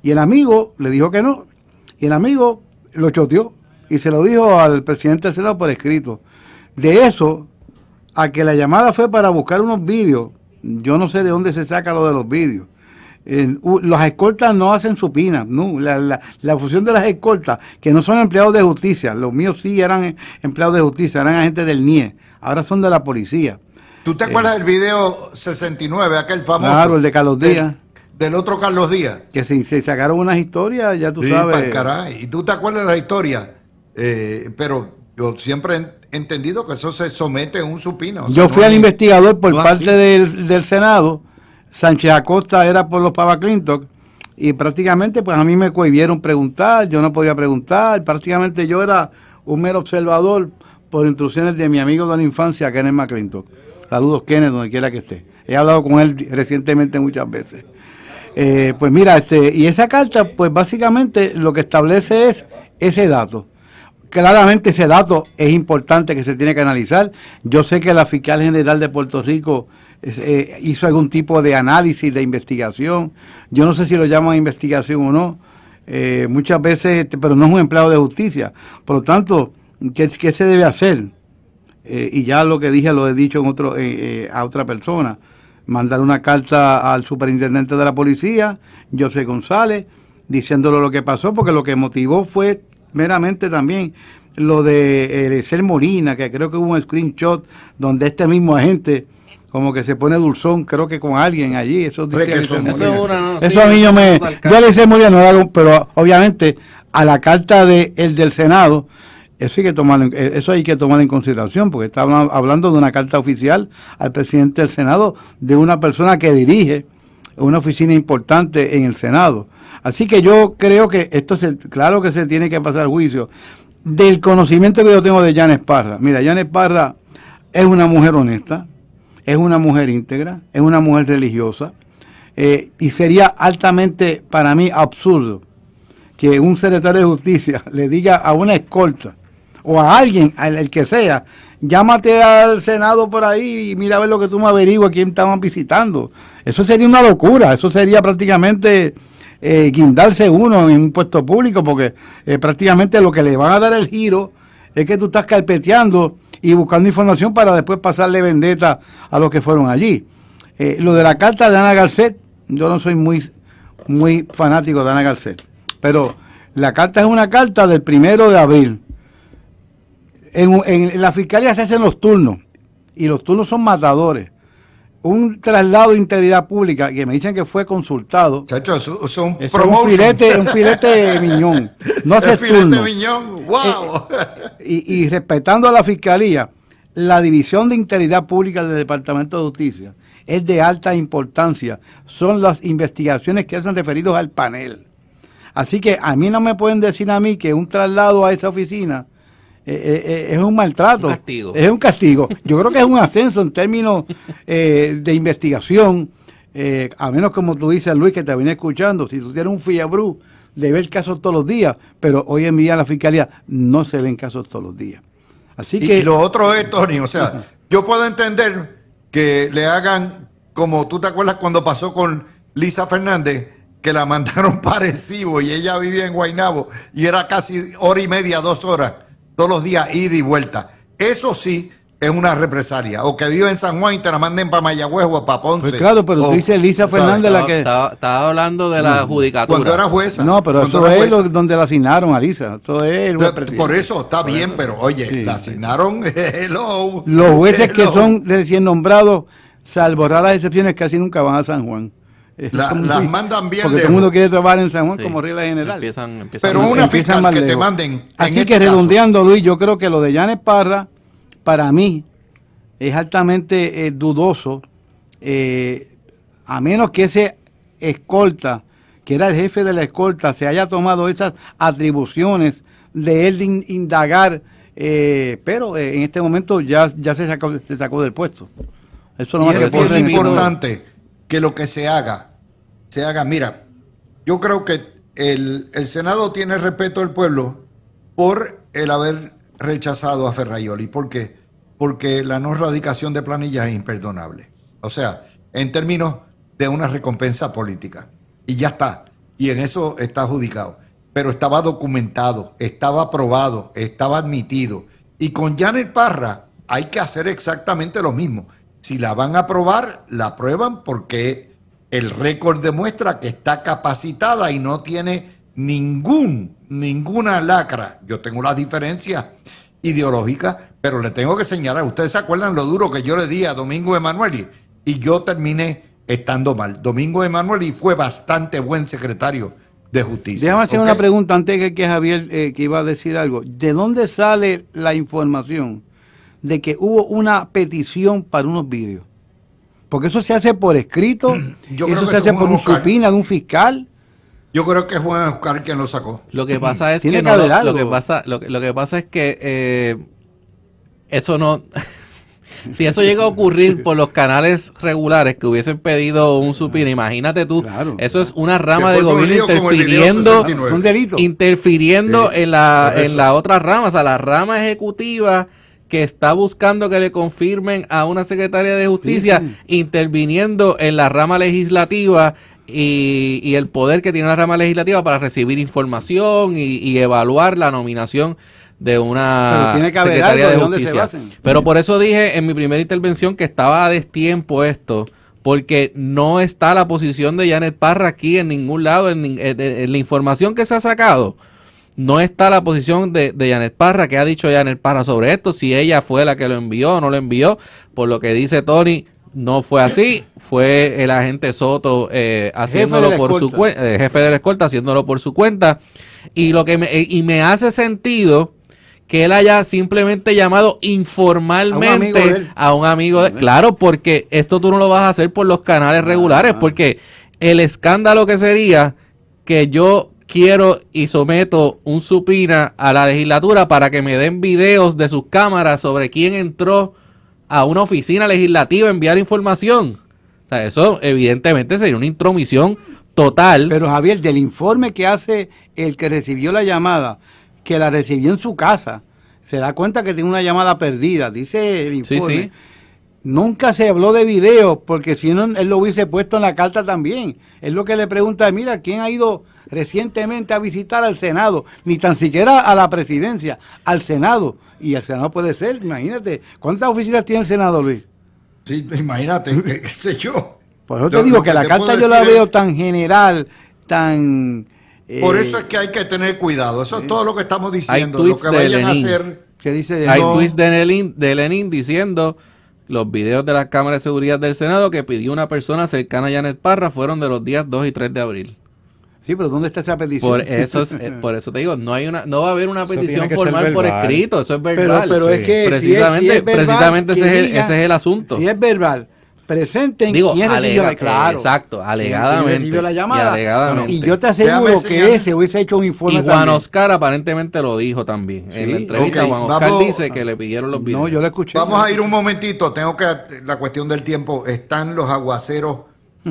y el amigo le dijo que no, y el amigo lo choteó, y se lo dijo al presidente del Senado por escrito. De eso, a que la llamada fue para buscar unos vídeos, yo no sé de dónde se saca lo de los vídeos. Las escoltas no hacen supina, no. La función de las escoltas, que no son empleados de justicia, los míos sí eran empleados de justicia, eran agentes del NIE, ahora son de la policía. ¿Tú te acuerdas del video 69, aquel famoso? Claro, el de Carlos Díaz. Del otro Carlos Díaz. Que se sacaron unas historias, ya tú sí, sabes. Caray. ¿Y tú te acuerdas de la historia? Pero yo siempre he entendido que eso se somete a un supino. Yo fui al investigador por parte del Senado. Sánchez Acosta era por los Pava Clinton y prácticamente pues a mí me cohibieron preguntar, yo no podía preguntar, prácticamente yo era un mero observador por instrucciones de mi amigo de la infancia, Kenneth McClintock. Saludos, Kenneth, donde quiera que esté. He hablado con él recientemente muchas veces. Pues mira, y esa carta pues básicamente lo que establece es ese dato. Claramente ese dato es importante que se tiene que analizar. Yo sé que la fiscal general de Puerto Rico hizo algún tipo de análisis, de investigación. Yo no sé si lo llaman investigación o no. Muchas veces, pero no es un empleado de justicia. Por lo tanto, ¿qué se debe hacer? Y ya lo que dije lo he dicho a otra persona. Mandar una carta al superintendente de la policía, José González, diciéndole lo que pasó, porque lo que motivó fue meramente también lo de Eliezer Molina, que creo que hubo un screenshot donde este mismo agente como que se pone dulzón, creo que con alguien allí, eso dice Eso a mí a yo le sé muy bien, no lo hago, pero obviamente a la carta del Senado, eso hay que tomarlo en consideración, porque está hablando de una carta oficial al presidente del Senado, de una persona que dirige una oficina importante en el Senado. Así que yo creo que claro que se tiene que pasar juicio. Del conocimiento que yo tengo de Yanes Parra, mira, Yanes Parra es una mujer honesta, es una mujer íntegra, es una mujer religiosa, y sería altamente para mí absurdo que un secretario de justicia le diga a una escolta o a alguien, el que sea, llámate al Senado por ahí y mira a ver lo que tú me averiguas quién estaban visitando. Eso sería una locura, eso sería prácticamente guindarse uno en un puesto público, porque prácticamente lo que le van a dar el giro es que tú estás carpeteando y buscando información para después pasarle vendetta a los que fueron allí. Lo de la carta de Ana Garcet, yo no soy muy fanático de Ana Garcet, pero la carta es una carta del 1 de abril. En la fiscalía se hacen los turnos, y los turnos son matadores. Un traslado de integridad pública que me dicen que fue consultado. Chacho, eso es un filete de miñón. No hace turno. Miñón, wow. Y respetando a la fiscalía, la División de Integridad Pública del Departamento de Justicia es de alta importancia. Son las investigaciones que hacen referidos al panel. Así que a mí no me pueden decir a mí que un traslado a esa oficina es un maltrato, es un castigo. Yo creo que es un ascenso en términos de investigación, a menos como tú dices, Luis, que te vine escuchando, si tú tienes un fiebrú de ver casos todos los días, pero hoy en día en la fiscalía no se ven casos todos los días. Así que... Y lo otro es, Tony, o sea, yo puedo entender que le hagan, como tú te acuerdas cuando pasó con Lisa Fernández, que la mandaron para Arecibo y ella vivía en Guaynabo y era casi hora y media, 2 horas, todos los días, ida y vuelta. Eso sí es una represalia. O que vive en San Juan y te la manden para Mayagüez o para Ponce. Pues claro, pero tú dices Lisa Fernández la que... Estaba hablando de la judicatura. Cuando era jueza. No, pero eso es donde la asignaron a Lisa. Eso es el juez presidente. Por eso está bien, pero oye, sí, la asignaron... Los jueces que son recién nombrados, salvo raras excepciones, casi nunca van a San Juan. Las mandan bien porque lejos. todo el mundo quiere trabajar en San Juan como regla general. Pero una fiscal que te manden. Así que redondeando, Luis, yo creo que lo de Yanes Parra, para mí, es altamente dudoso, a menos que ese escolta, que era el jefe de la escolta, se haya tomado esas atribuciones de él de indagar, pero en este momento ya se sacó del puesto. Eso no es importante que lo que se haga, mira, yo creo que el Senado tiene respeto del pueblo por el haber rechazado a Ferraioli. ¿Por qué? Porque la no radicación de planillas es imperdonable. O sea, en términos de una recompensa política. Y ya está. Y en eso está adjudicado. Pero estaba documentado, estaba aprobado, estaba admitido. Y con Yanes Parra hay que hacer exactamente lo mismo. Si la van a aprobar, la aprueban porque el récord demuestra que está capacitada y no tiene ninguna lacra. Yo tengo las diferencias ideológicas, pero le tengo que señalar. Ustedes se acuerdan lo duro que yo le di a Domingo Emanueli y yo terminé estando mal. Domingo Emanueli fue bastante buen secretario de Justicia. Déjame hacer una pregunta antes que Javier que iba a decir algo. ¿De dónde sale la información de que hubo una petición para unos vídeos? Porque eso se hace por escrito, eso se hace por un supina de un fiscal. Yo creo que es Juan Oscar quien lo sacó. Lo que pasa es que no, lo que pasa es que eso no si eso llega a ocurrir por los canales regulares que hubiesen pedido un supina, imagínate tú, eso es una rama de gobierno interfiriendo en la otra rama, o sea, la rama ejecutiva que está buscando que le confirmen a una secretaria de justicia, interviniendo en la rama legislativa y el poder que tiene la rama legislativa para recibir información y evaluar la nominación de una secretaria de justicia. Pero por eso dije en mi primera intervención que estaba a destiempo esto, porque no está la posición de Yanes Parra aquí en ningún lado, en la información que se ha sacado. No está la posición de Yanes Parra, que ha dicho Yanes Parra sobre esto, si ella fue la que lo envió o no lo envió. Por lo que dice Tony, no fue así, fue el agente Soto haciéndolo por su cuenta, jefe de la escolta haciéndolo por su cuenta, y me hace sentido que él haya simplemente llamado informalmente a un amigo de él. Claro, porque esto tú no lo vas a hacer por los canales regulares, porque el escándalo que sería que yo quiero y someto un subpoena a la legislatura para que me den videos de sus cámaras sobre quién entró a una oficina legislativa a enviar información. O sea, eso evidentemente sería una intromisión total. Pero Javier, del informe que hace el que recibió la llamada, que la recibió en su casa, se da cuenta que tiene una llamada perdida, dice el informe. Sí, sí. Nunca se habló de video, porque si no, él lo hubiese puesto en la carta también. Es lo que le pregunta, mira, ¿quién ha ido recientemente a visitar al Senado? Ni tan siquiera a la presidencia, al Senado. Y el Senado puede ser, imagínate, ¿cuántas oficinas tiene el Senado, Luis? Sí, imagínate, qué sé yo. Por eso te digo que la carta yo la veo tan general, tan... Por eso es que hay que tener cuidado. Eso es todo lo que estamos diciendo. Lo que vayan a hacer... ¿Qué dice? Hay tweets de Lenin diciendo... Los videos de las cámaras de seguridad del Senado que pidió una persona cercana a Yanet Parra fueron de los días 2 y 3 de abril. Sí, pero ¿dónde está esa petición? Por eso te digo, no va a haber una petición formal por escrito, eso es verbal. Pero es que precisamente ese es el asunto. Si es verbal, presenten quién recibió la llamada. Exacto, alegadamente. ¿Quién recibió la llamada? Alegadamente. Y yo te aseguro que ese hubiese hecho un informe. Y Juan Oscar aparentemente lo dijo también. Sí, en la entrevista Juan Oscar dice que le pidieron los videos. No, yo lo escuché. Vamos a ir un momentito, la cuestión del tiempo. Están los aguaceros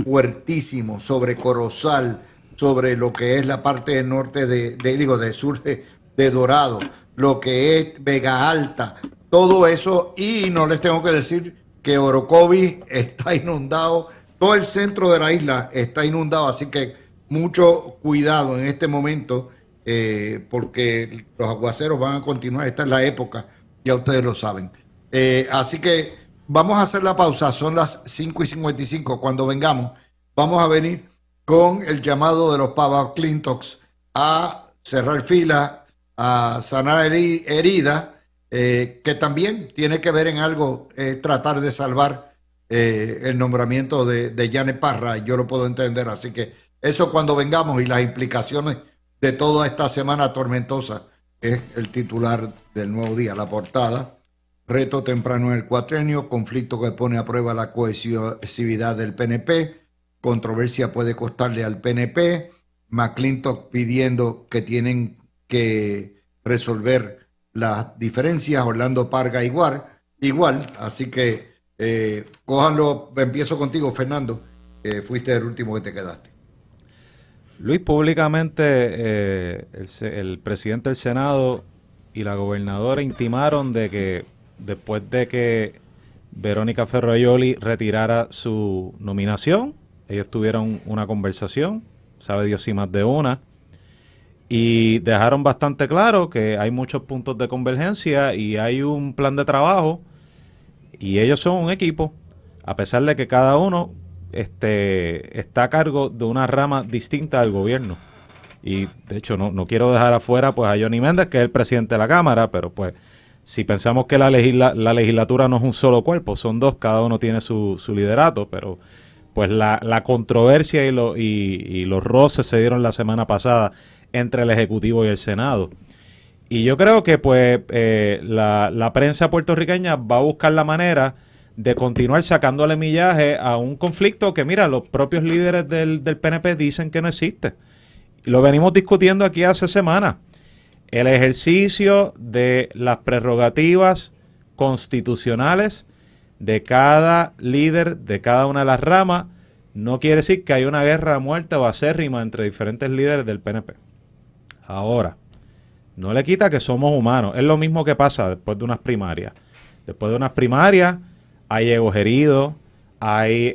fuertísimos sobre Corozal, sobre lo que es la parte norte de sur de Dorado, lo que es Vega Alta, todo eso, y no les tengo que decir que Orocovis está inundado, todo el centro de la isla está inundado, así que mucho cuidado en este momento, porque los aguaceros van a continuar, esta es la época, ya ustedes lo saben. Así que vamos a hacer la pausa, son las 5:55, cuando vengamos, vamos a venir con el llamado de los Pava Clintox a cerrar fila, a sanar heridas, que también tiene que ver en algo, tratar de salvar el nombramiento de Yanet Parra, yo lo puedo entender, así que eso cuando vengamos y las implicaciones de toda esta semana tormentosa, es el titular del Nuevo Día, la portada, reto temprano en el cuatrenio, conflicto que pone a prueba la cohesividad del PNP, controversia puede costarle al PNP, McClintock pidiendo que tienen que resolver las diferencias, Orlando Parga igual, así que cójanlo, empiezo contigo, Fernando, fuiste el último que te quedaste. Luis, públicamente el presidente del Senado y la gobernadora intimaron de que después de que Verónica Ferrajoli retirara su nominación, ellos tuvieron una conversación, sabe Dios si más de una, y dejaron bastante claro que hay muchos puntos de convergencia y hay un plan de trabajo y ellos son un equipo, a pesar de que cada uno está a cargo de una rama distinta del gobierno. Y de hecho no quiero dejar afuera pues a Johnny Méndez, que es el presidente de la Cámara, pero pues si pensamos que la legislatura no es un solo cuerpo, son dos, cada uno tiene su liderato, pero pues la controversia y los roces se dieron la semana pasada entre el Ejecutivo y el Senado. Y yo creo que pues la prensa puertorriqueña va a buscar la manera de continuar sacándole millaje a un conflicto que, mira, los propios líderes del PNP dicen que no existe. Y lo venimos discutiendo aquí hace semanas. El ejercicio de las prerrogativas constitucionales de cada líder de cada una de las ramas no quiere decir que hay una guerra a muerte o acérrima entre diferentes líderes del PNP. Ahora, no le quita que somos humanos. Es lo mismo que pasa después de unas primarias. Después de unas primarias hay egos heridos, hay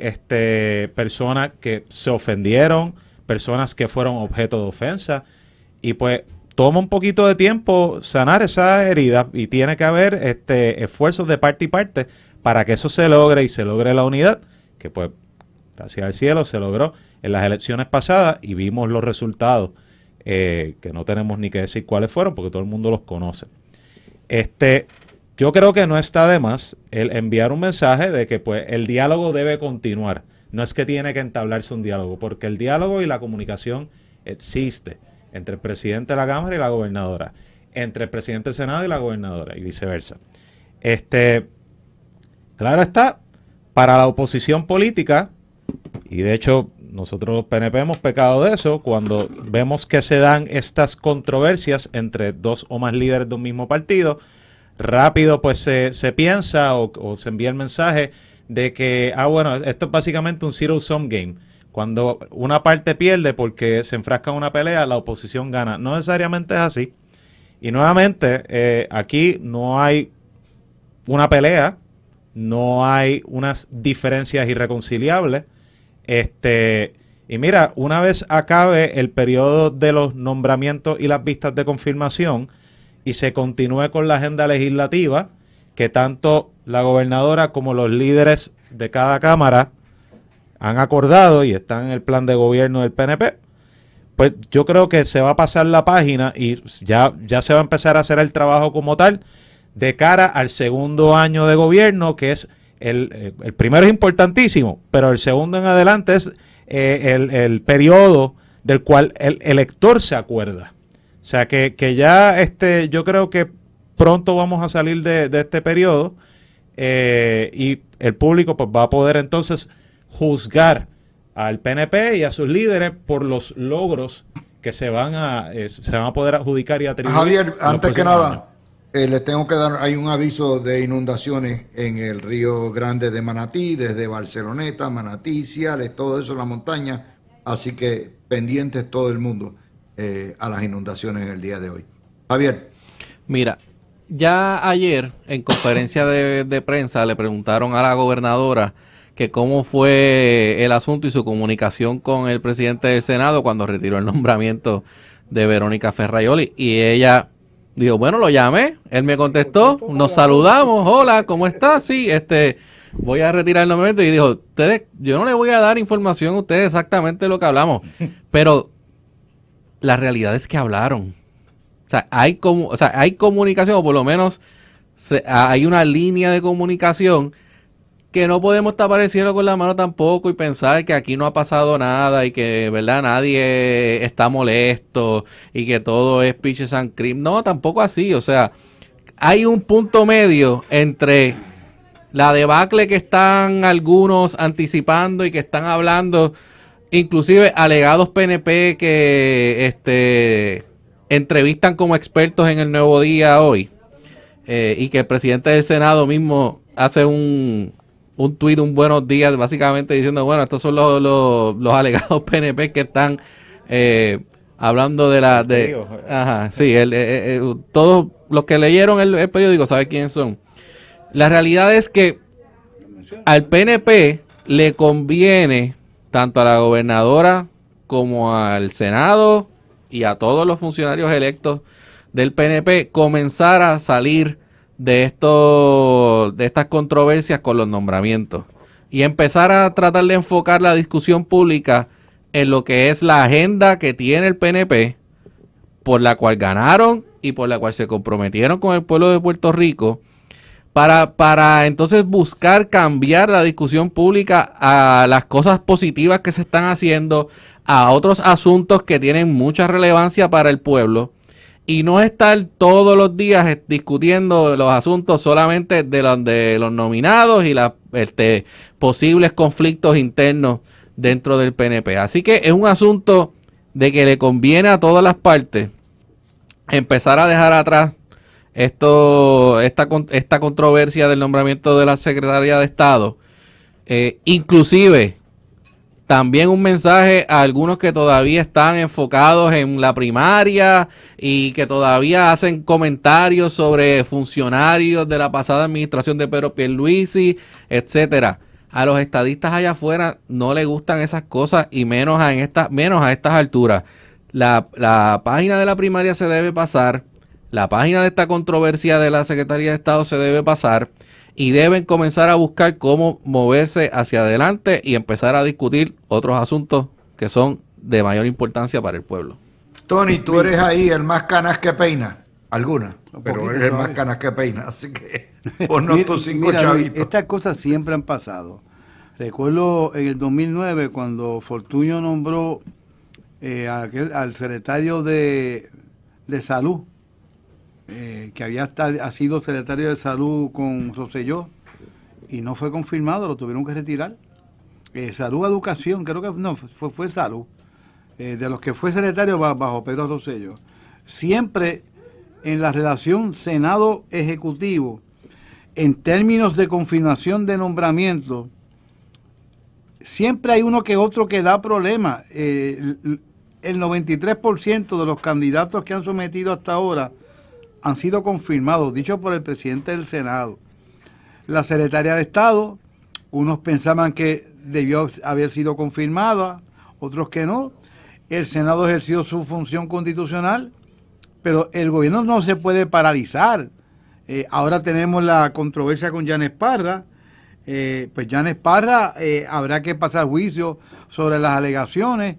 personas que se ofendieron, personas que fueron objeto de ofensa, y pues toma un poquito de tiempo sanar esas heridas y tiene que haber esfuerzos de parte y parte para que eso se logre y se logre la unidad, que pues gracias al cielo se logró en las elecciones pasadas y vimos los resultados, que no tenemos ni que decir cuáles fueron porque todo el mundo los conoce. yo creo que no está de más el enviar un mensaje de que pues el diálogo debe continuar. No es que tiene que entablarse un diálogo, porque el diálogo y la comunicación existe entre el presidente de la Cámara y la gobernadora, entre el presidente del Senado y la gobernadora, y viceversa. Claro está, para la oposición política, y de hecho nosotros los PNP hemos pecado de eso, cuando vemos que se dan estas controversias entre dos o más líderes de un mismo partido, rápido pues se piensa o se envía el mensaje de que, bueno, esto es básicamente un zero-sum game. Cuando una parte pierde porque se enfrasca en una pelea, la oposición gana. No necesariamente es así. Y nuevamente, aquí no hay una pelea, no hay unas diferencias irreconciliables. Y mira, una vez acabe el periodo de los nombramientos y las vistas de confirmación y se continúe con la agenda legislativa, que tanto la gobernadora como los líderes de cada cámara han acordado y están en el plan de gobierno del PNP, pues yo creo que se va a pasar la página y ya se va a empezar a hacer el trabajo como tal de cara al segundo año de gobierno, que es el primero es importantísimo, pero el segundo en adelante es el periodo del cual el elector se acuerda. O sea que ya yo creo que pronto vamos a salir de este periodo y el público pues va a poder entonces juzgar al PNP y a sus líderes por los logros que se van a poder adjudicar y atribuir. Javier, antes que nada, les tengo que dar, hay un aviso de inundaciones en el Río Grande de Manatí, desde Barceloneta, Manatí, Ciales, todo eso en la montaña, así que pendientes todo el mundo a las inundaciones en el día de hoy. Javier. Mira, ya ayer en conferencia de prensa le preguntaron a la gobernadora que cómo fue el asunto y su comunicación con el presidente del Senado cuando retiró el nombramiento de Verónica Ferraioli, y ella dijo, bueno, lo llamé, él me contestó, nos saludamos, hola, ¿cómo estás? Sí, voy a retirar el nombramiento, y dijo, yo no le voy a dar información a ustedes exactamente lo que hablamos, pero la realidad es que hablaron. O sea, hay comunicación, o por lo menos hay una línea de comunicación que no podemos tapar el cielo con la mano tampoco y pensar que aquí no ha pasado nada y que, ¿verdad?, nadie está molesto y que todo es peaches and cream. No, tampoco así. O sea, hay un punto medio entre la debacle que están algunos anticipando y que están hablando, inclusive alegados PNP que entrevistan como expertos en El Nuevo Día hoy, y que el presidente del Senado mismo hace un tuit, un buenos días, básicamente diciendo, bueno, estos son los alegados PNP que están hablando ajá, sí, todos los que leyeron el periódico saben quiénes son. La realidad es que al PNP le conviene, tanto a la gobernadora como al Senado y a todos los funcionarios electos del PNP, comenzar a salir de estas controversias con los nombramientos y empezar a tratar de enfocar la discusión pública en lo que es la agenda que tiene el PNP, por la cual ganaron y por la cual se comprometieron con el pueblo de Puerto Rico, para entonces buscar cambiar la discusión pública a las cosas positivas que se están haciendo, a otros asuntos que tienen mucha relevancia para el pueblo, y no estar todos los días discutiendo los asuntos solamente de los nominados y los posibles conflictos internos dentro del PNP. Así que es un asunto de que le conviene a todas las partes empezar a dejar atrás esta controversia del nombramiento de la Secretaría de Estado. Inclusive también un mensaje a algunos que todavía están enfocados en la primaria y que todavía hacen comentarios sobre funcionarios de la pasada administración de Pedro Pierluisi, etcétera. A los estadistas allá afuera no les gustan esas cosas, y menos a estas alturas. La página de la primaria se debe pasar, la página de esta controversia de la Secretaría de Estado se debe pasar, y deben comenzar a buscar cómo moverse hacia adelante y empezar a discutir otros asuntos que son de mayor importancia para el pueblo. Tony, tú eres ahí el más canas que peina. Algunas, pero poquito es más todavía. canas que peina, así que ponnos tus 5 Mira, Luis, chavitos. estas cosas siempre han pasado. Recuerdo en el 2009 cuando Fortuño nombró al secretario de Salud, que ha sido secretario de Salud con Rosselló, y no fue confirmado, lo tuvieron que retirar. Salud, Educación, creo que no, fue Salud, de los que fue secretario bajo Pedro Rosselló. Siempre en la relación Senado-Ejecutivo, en términos de confirmación de nombramiento, siempre hay uno que otro que da problemas. El 93% de los candidatos que han sometido hasta ahora han sido confirmados, dicho por el presidente del Senado. La secretaria de Estado, unos pensaban que debió haber sido confirmada, otros que no. El Senado ejerció su función constitucional, pero el gobierno no se puede paralizar. Ahora tenemos la controversia con Yanes Parra. Pues Yanes Parra habrá que pasar juicio sobre las alegaciones.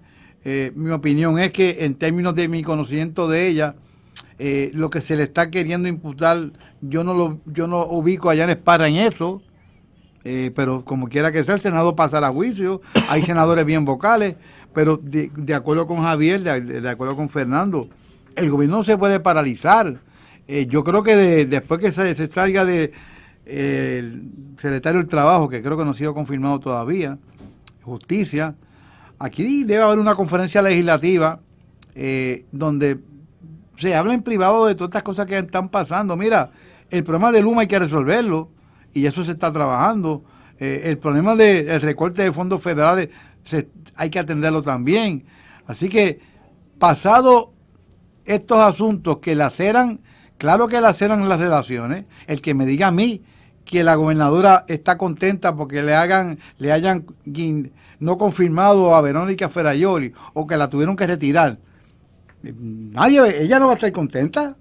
Mi opinión es que en términos de mi conocimiento de ella, lo que se le está queriendo imputar, yo no ubico a Yanes Parra en eso, pero como quiera que sea, el Senado pasará a juicio. Hay senadores bien vocales, pero de acuerdo con Javier, de acuerdo con Fernando, el gobierno no se puede paralizar. Yo creo que después que se salga de el secretario del Trabajo, que creo que no ha sido confirmado todavía, Justicia, aquí debe haber una conferencia legislativa donde se habla en privado de todas estas cosas que están pasando. Mira, el problema de Luma hay que resolverlo y eso se está trabajando. El problema del recorte de fondos federales hay que atenderlo también. Así que, pasado estos asuntos que laceran, claro que laceran las relaciones, el que me diga a mí que la gobernadora está contenta porque le hayan no confirmado a Verónica Ferrayoli o que la tuvieron que retirar. Ella no va a estar contenta.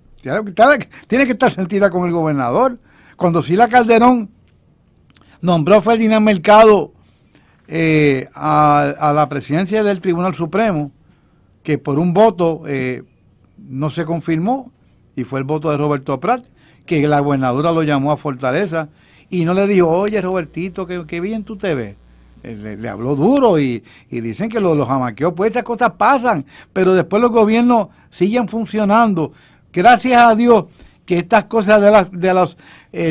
Tiene que estar sentida con el gobernador. Cuando Sila Calderón nombró a Ferdinand Mercado a la presidencia del Tribunal Supremo, que por un voto no se confirmó, y fue el voto de Roberto Prat, que la gobernadora lo llamó a Fortaleza y no le dijo, oye Robertito, qué bien tú te ves. Le habló duro y dicen que los jamaqueó. Pues esas cosas pasan, pero después los gobiernos siguen funcionando. Gracias a Dios que estas cosas de las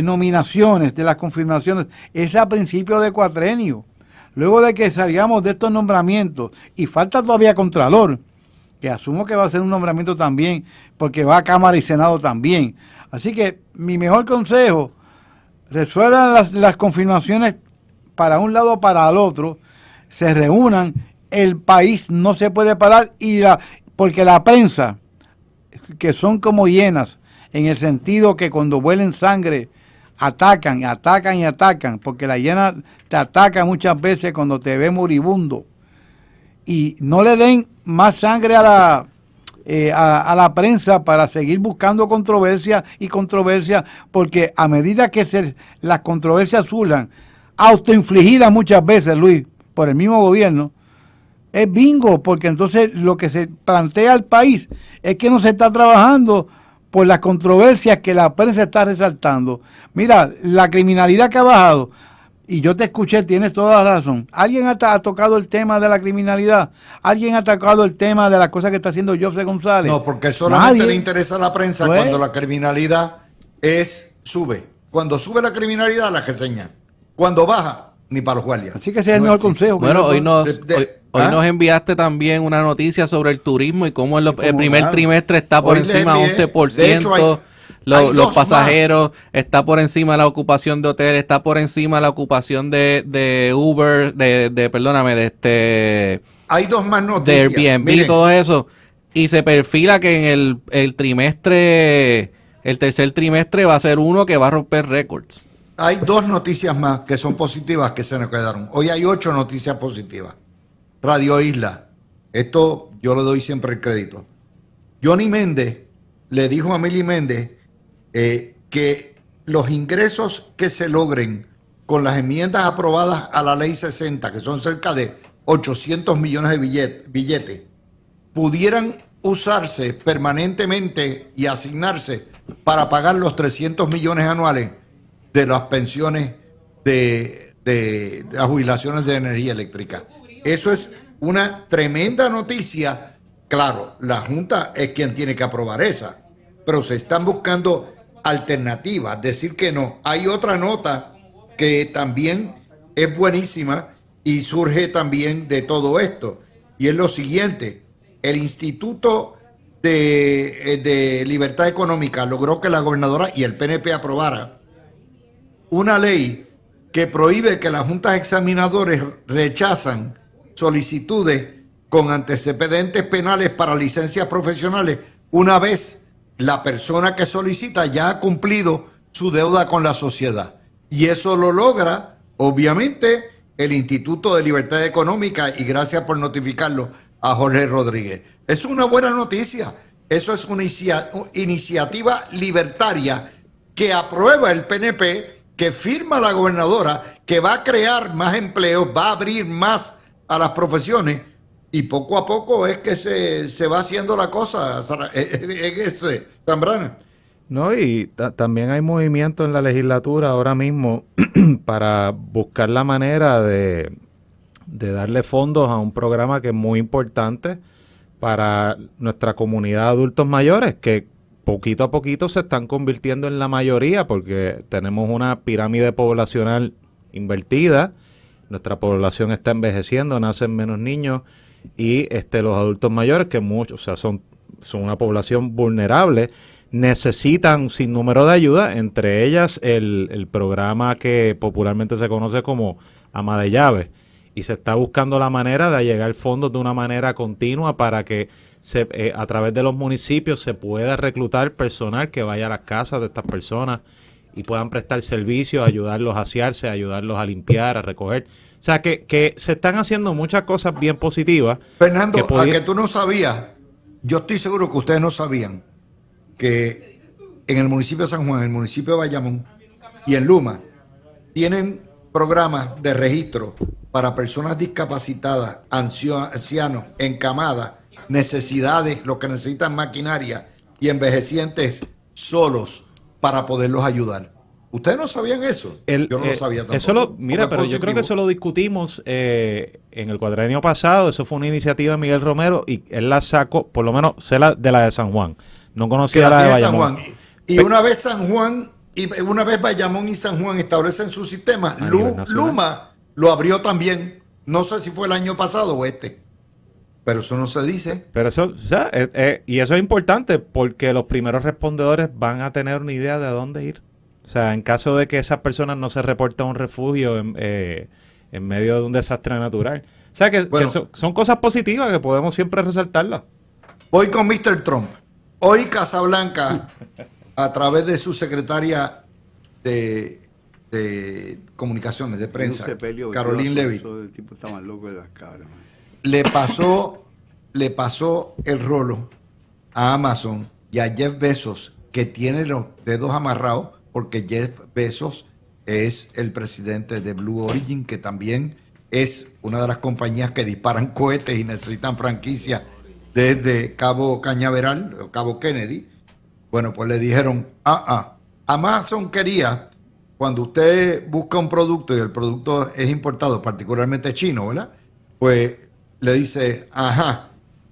nominaciones, de las confirmaciones, es a principio de cuatrenio. Luego de que salgamos de estos nombramientos, y falta todavía Contralor, que asumo que va a ser un nombramiento también, porque va a Cámara y Senado también. Así que mi mejor consejo, resuelvan las confirmaciones para un lado o para el otro, se reúnan, el país no se puede parar, porque la prensa, que son como hienas, en el sentido que cuando huelen sangre, atacan, porque la hiena te ataca muchas veces cuando te ve moribundo. Y no le den más sangre a la prensa para seguir buscando controversia, porque a medida que las controversias surjan, autoinfligidas muchas veces, Luis, por el mismo gobierno, es bingo, porque entonces lo que se plantea al país es que no se está trabajando por las controversias que la prensa está resaltando. Mira, la criminalidad que ha bajado, y yo te escuché, tienes toda la razón. ¿Alguien ha tocado el tema de la criminalidad? ¿Alguien ha tocado el tema de las cosas que está haciendo José González? No, porque solamente Nadie. le interesa a la prensa Pues, cuando la criminalidad sube. Cuando sube la criminalidad, la reseñan. Cuando baja, ni para los guardias. así que ese es el No mejor existe. consejo. Bueno, hoy ¿Ah? nos enviaste también una noticia sobre el turismo y cómo el Cómo, primer claro. trimestre está por Hoy les encima envié. 11%. De hecho, hay Los dos pasajeros, está por encima de la ocupación de hotel, está por encima de la ocupación de Uber, Hay dos más de noticias. Airbnb y Miren, todo eso. Y se perfila que en el tercer trimestre va a ser uno que va a romper récords. hay dos noticias más que son positivas que se nos quedaron. Hoy hay 8 noticias positivas. Radio Isla. Esto yo le doy siempre el crédito. Johnny Méndez le dijo a Mili Méndez que los ingresos que se logren con las enmiendas aprobadas a la Ley 60, que son cerca de 800 millones de billetes, pudieran usarse permanentemente y asignarse para pagar los 300 millones anuales de las pensiones de las jubilaciones de energía eléctrica. Eso es una tremenda noticia. Claro, la Junta es quien tiene que aprobar esa, pero se están buscando alternativas, decir que no. Hay otra nota que también es buenísima y surge también de todo esto, y es lo siguiente: el Instituto de Libertad Económica logró que la gobernadora y el PNP aprobara una ley que prohíbe que las juntas examinadores rechazan solicitudes con antecedentes penales para licencias profesionales una vez la persona que solicita ya ha cumplido su deuda con la sociedad. Y eso lo logra, obviamente, el Instituto de Libertad Económica, y gracias por notificarlo a Jorge Rodríguez. Es una buena noticia. Eso es una iniciativa libertaria que aprueba el PNP, que firma la gobernadora, que va a crear más empleos, va a abrir más a las profesiones, y poco a poco es que se va haciendo la cosa, Zambrana. No, y también hay movimiento en la legislatura ahora mismo para buscar la manera de darle fondos a un programa que es muy importante para nuestra comunidad de adultos mayores, que poquito a poquito se están convirtiendo en la mayoría porque tenemos una pirámide poblacional invertida, nuestra población está envejeciendo, nacen menos niños y los adultos mayores, que muchos, o sea, son una población vulnerable, necesitan un sinnúmero de ayuda, entre ellas el programa que popularmente se conoce como Ama de Llaves, y se está buscando la manera de llegar fondos de una manera continua para que a través de los municipios se pueda reclutar personal que vaya a las casas de estas personas y puedan prestar servicios, ayudarlos a asearse, ayudarlos a limpiar, a recoger. O sea, que se están haciendo muchas cosas bien positivas. Fernando, a que tú no sabías, yo estoy seguro que ustedes no sabían que en el municipio de San Juan, en el municipio de Bayamón y en Luma, tienen programas de registro para personas discapacitadas, ancianos, encamadas, necesidades, los que necesitan maquinaria y envejecientes solos para poderlos ayudar. ¿Ustedes no sabían eso? Yo no lo sabía tampoco. Mira, pero yo creo que eso lo discutimos en el cuatrienio pasado. Eso fue una iniciativa de Miguel Romero y él la sacó, por lo menos sé de la de San Juan. No conocía la de Bayamón. Y una vez San Juan, y una vez Bayamón y San Juan establecen su sistema, Luma lo abrió también. No sé si fue el año pasado o pero eso no se dice. Pero eso, o sea, y eso es importante porque los primeros respondedores van a tener una idea de a dónde ir. O sea, en caso de que esas personas no se reporten a un refugio en medio de un desastre natural. O sea, que son cosas positivas que podemos siempre resaltarlas. Voy con Mr. Trump. Hoy Casablanca, a través de su secretaria de comunicaciones, de prensa, Caroline Levy, le pasó el rolo a Amazon y a Jeff Bezos, que tiene los dedos amarrados, porque Jeff Bezos es el presidente de Blue Origin, que también es una de las compañías que disparan cohetes y necesitan franquicia desde Cabo Cañaveral o Cabo Kennedy. Bueno, pues le dijeron, Amazon quería, cuando usted busca un producto y el producto es importado, particularmente chino, ¿verdad? Pues le dice,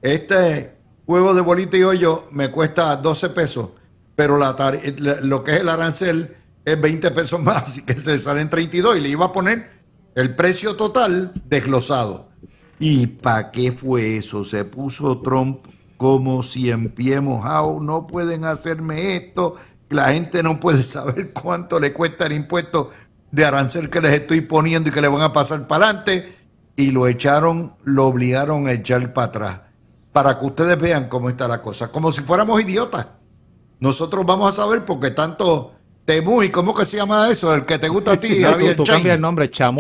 este huevo de bolita y hoyo me cuesta 12 pesos, pero lo que es el arancel es 20 pesos más, así que se salen 32, y le iba a poner el precio total desglosado. ¿Y para qué fue eso? Se puso Trump como si en pie mojado, no pueden hacerme esto, la gente no puede saber cuánto le cuesta el impuesto de arancel que les estoy poniendo y que le van a pasar para adelante, y lo obligaron a echar para atrás, para que ustedes vean cómo está la cosa, como si fuéramos idiotas. Nosotros vamos a saber porque tanto Temu, ¿cómo que se llama eso? El que te gusta a ti, Javier. Tú cambias el nombre, Chamu.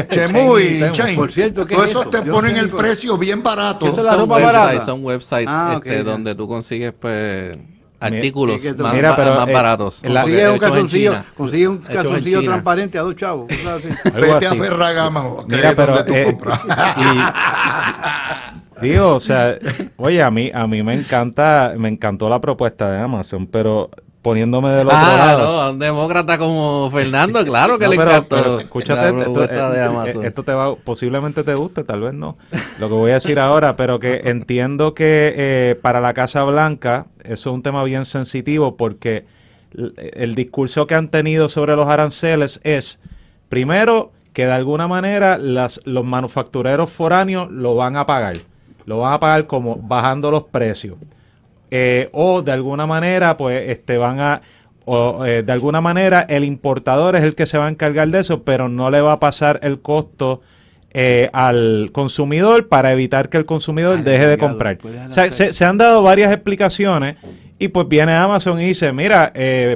Chemu y Chain. Por cierto, todo eso te ponen el precio bien barato. Son websites donde tú consigues pues artículos más baratos. Consigue un calzoncillo transparente a 2 chavos. Vete a Ferragamo, mira, pero Digo, o sea, oye, a mí me encantó la propuesta de Amazon, pero poniéndome del otro lado. No, a un demócrata como Fernando, claro que No, le pero encantó escúchate, la propuesta de Amazon. esto posiblemente te guste, tal vez no, lo que voy a decir ahora, pero que entiendo que para la Casa Blanca eso es un tema bien sensitivo porque el discurso que han tenido sobre los aranceles es, primero, que de alguna manera los manufactureros foráneos lo van a pagar como bajando los precios. O de alguna manera, pues, de alguna manera el importador es el que se va a encargar de eso, pero no le va a pasar el costo al consumidor para evitar que el consumidor deje de comprar. O sea, se han dado varias explicaciones y pues viene Amazon y dice, mira,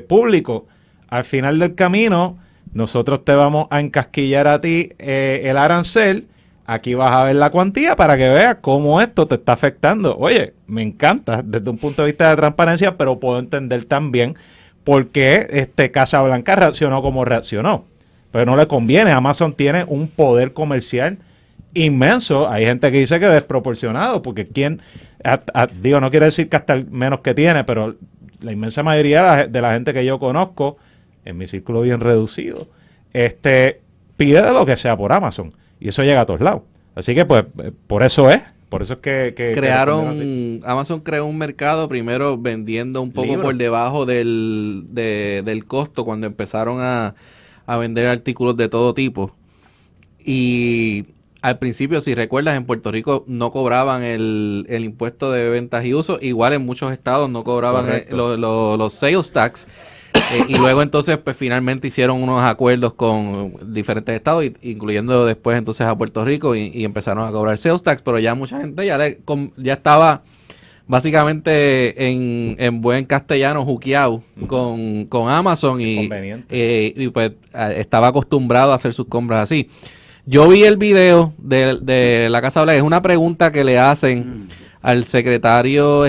público, al final del camino nosotros te vamos a encasquillar a ti el arancel. Aquí vas a ver la cuantía para que veas cómo esto te está afectando. Oye, me encanta desde un punto de vista de transparencia, pero puedo entender también por qué Casa Blanca reaccionó como reaccionó. Pero no le conviene. Amazon tiene un poder comercial inmenso. Hay gente que dice que desproporcionado, porque digo, no quiere decir que hasta el menos que tiene, pero la inmensa mayoría de la gente que yo conozco, en mi círculo bien reducido, pide de lo que sea por Amazon. Y eso llega a todos lados. Así que, pues, por eso es que Amazon creó un mercado primero vendiendo un poco por debajo del costo cuando empezaron a vender artículos de todo tipo. Y al principio, si recuerdas, en Puerto Rico no cobraban el impuesto de ventas y uso. Igual en muchos estados no cobraban los sales tax. Y luego entonces pues finalmente hicieron unos acuerdos con diferentes estados, incluyendo después entonces a Puerto Rico y empezaron a cobrar sales tax, pero ya mucha gente ya estaba básicamente en buen castellano juqueado con Amazon y pues estaba acostumbrado a hacer sus compras así. Yo vi el video de la Casa Blanca, es una pregunta que le hacen al secretario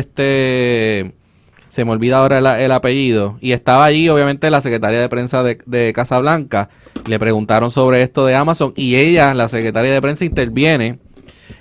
se me olvida ahora el apellido, y estaba allí obviamente la secretaria de prensa de Casa Blanca, le preguntaron sobre esto de Amazon y ella, la secretaria de prensa, interviene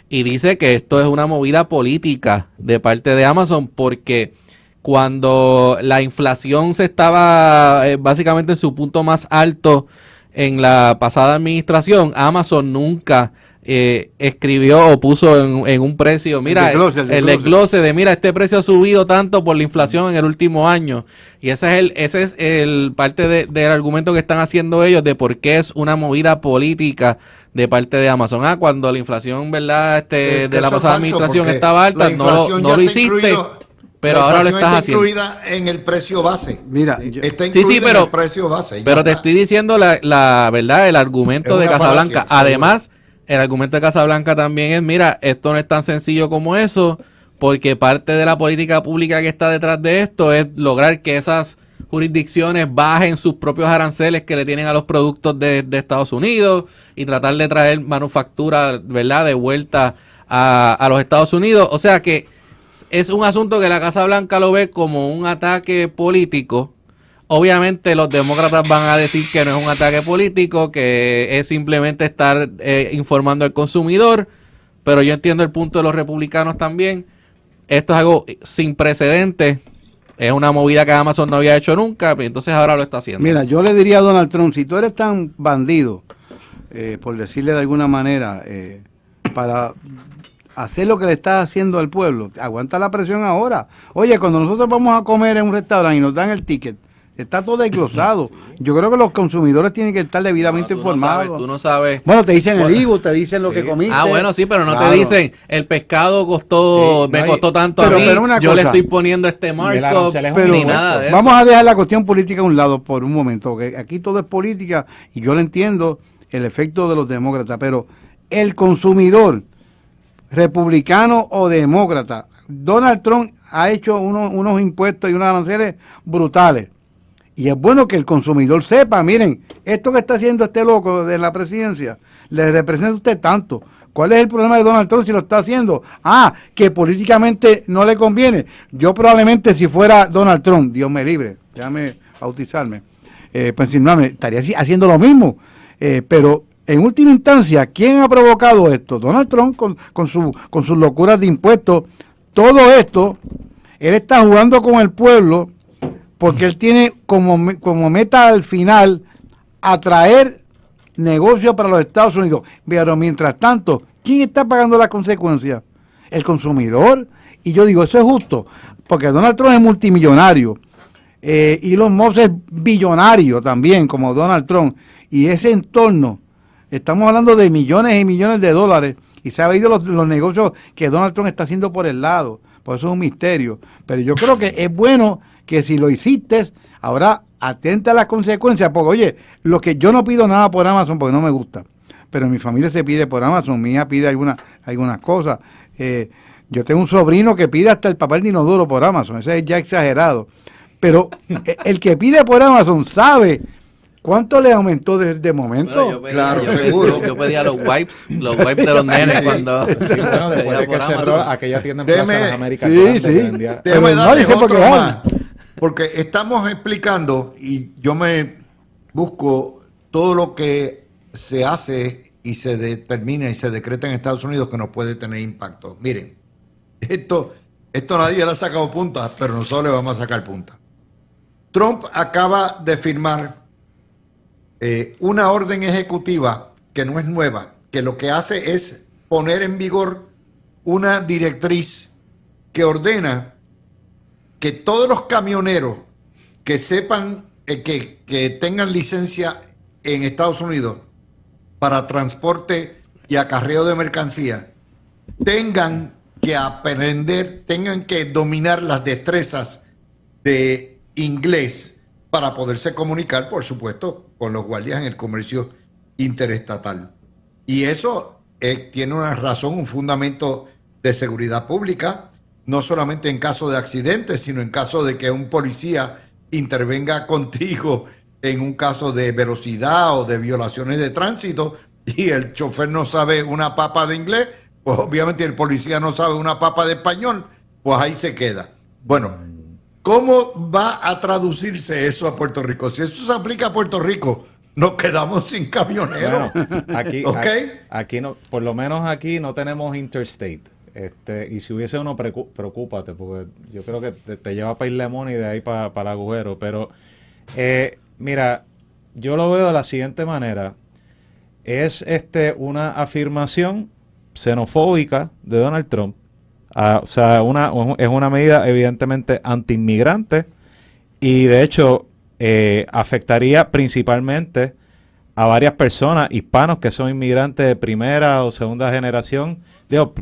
y dice que esto es una movida política de parte de Amazon porque cuando la inflación se estaba básicamente en su punto más alto en la pasada administración, Amazon nunca escribió o puso en un precio, mira, el desglose de mira, este precio ha subido tanto por la inflación en el último año, y ese es el parte del argumento que están haciendo ellos de por qué es una movida política de parte de Amazon. Cuando la inflación, ¿verdad? De la pasada administración estaba alta, no lo hiciste. Pero ahora lo estás haciendo. Incluida en el precio base. Mira, está incluida en el precio base. Pero te estoy diciendo la verdad, el argumento de Casablanca. Además, el argumento de Casablanca también es, mira, esto no es tan sencillo como eso, porque parte de la política pública que está detrás de esto es lograr que esas jurisdicciones bajen sus propios aranceles que le tienen a los productos de Estados Unidos y tratar de traer manufactura, ¿verdad?, de vuelta a los Estados Unidos. O sea que es un asunto que la Casa Blanca lo ve como un ataque político. Obviamente los demócratas van a decir que no es un ataque político, que es simplemente estar informando al consumidor, pero yo entiendo el punto de los republicanos también. Esto es algo sin precedentes, es una movida que Amazon no había hecho nunca, entonces ahora lo está haciendo. Mira, yo le diría a Donald Trump, si tú eres tan bandido, por decirle de alguna manera, para hacer lo que le estás haciendo al pueblo, aguanta la presión ahora. Oye, cuando nosotros vamos a comer en un restaurante y nos dan el ticket, está todo desglosado. Yo creo que los consumidores tienen que estar debidamente informados. Tú no sabes. Bueno, te dicen el IBU, te dicen lo que comiste. Bueno, sí, pero no te dicen, el pescado costó tanto a mí, yo le estoy poniendo este marco, ni nada de eso. Vamos a dejar la cuestión política a un lado por un momento, porque aquí todo es política y yo le entiendo el efecto de los demócratas, pero el consumidor, republicano o demócrata, Donald Trump ha hecho unos impuestos y unos aranceles brutales. Y es bueno que el consumidor sepa, miren, esto que está haciendo este loco de la presidencia, le representa a usted tanto. ¿Cuál es el problema de Donald Trump si lo está haciendo? Que políticamente no le conviene. Yo probablemente si fuera Donald Trump, Dios me libre, déjame bautizarme, pensionarme, estaría haciendo lo mismo. Pero en última instancia, ¿quién ha provocado esto? Donald Trump con sus locuras de impuestos. Todo esto, él está jugando con el pueblo porque él tiene como meta al final atraer negocios para los Estados Unidos. Pero mientras tanto, ¿quién está pagando las consecuencias? El consumidor. Y yo digo, eso es justo, porque Donald Trump es multimillonario. Elon Musk es billonario también, como Donald Trump. Y ese entorno, estamos hablando de millones y millones de dólares, y se ha oído los negocios que Donald Trump está haciendo por el lado. Por eso es un misterio. Pero yo creo que es bueno que si lo hiciste, ahora atenta a las consecuencias, porque oye, lo que yo no pido nada por Amazon porque no me gusta, pero mi familia se pide por Amazon, mi hija pide algunas cosas. Yo tengo un sobrino que pide hasta el papel de inodoro por Amazon, ese es ya exagerado. Pero el que pide por Amazon sabe cuánto le aumentó de momento. Bueno, claro, seguro. Yo pedía los wipes de los nenes cuando... Sí, bueno, después de que cerró aquella tienda en Plaza de las Américas. Déjame darle otro más, porque estamos explicando y yo me busco todo lo que se hace y se determina y se decreta en Estados Unidos que nos puede tener impacto. Miren, esto nadie le ha sacado punta, pero nosotros le vamos a sacar punta. Trump acaba de firmar una orden ejecutiva que no es nueva, que lo que hace es poner en vigor una directriz que ordena que todos los camioneros que sepan que tengan licencia en Estados Unidos para transporte y acarreo de mercancía tengan que aprender, tengan que dominar las destrezas de inglés para poderse comunicar, por supuesto, con los guardias en el comercio interestatal. Y eso tiene una razón, un fundamento de seguridad pública, no solamente en caso de accidentes, sino en caso de que un policía intervenga contigo en un caso de velocidad o de violaciones de tránsito y el chofer no sabe una papa de inglés, pues obviamente el policía no sabe una papa de español, pues ahí se queda. Bueno, ¿cómo va a traducirse eso a Puerto Rico? Si eso se aplica a Puerto Rico, nos quedamos sin camioneros. Bueno, aquí no, por lo menos aquí no tenemos interstate. Y si hubiese uno, preocúpate, porque yo creo que te lleva para Isla Lemón y de ahí para el agujero. Pero, mira, yo lo veo de la siguiente manera. Es una afirmación xenofóbica de Donald Trump. O sea, es una medida evidentemente anti-inmigrante y de hecho afectaría principalmente a varias personas, hispanos que son inmigrantes de primera o segunda generación,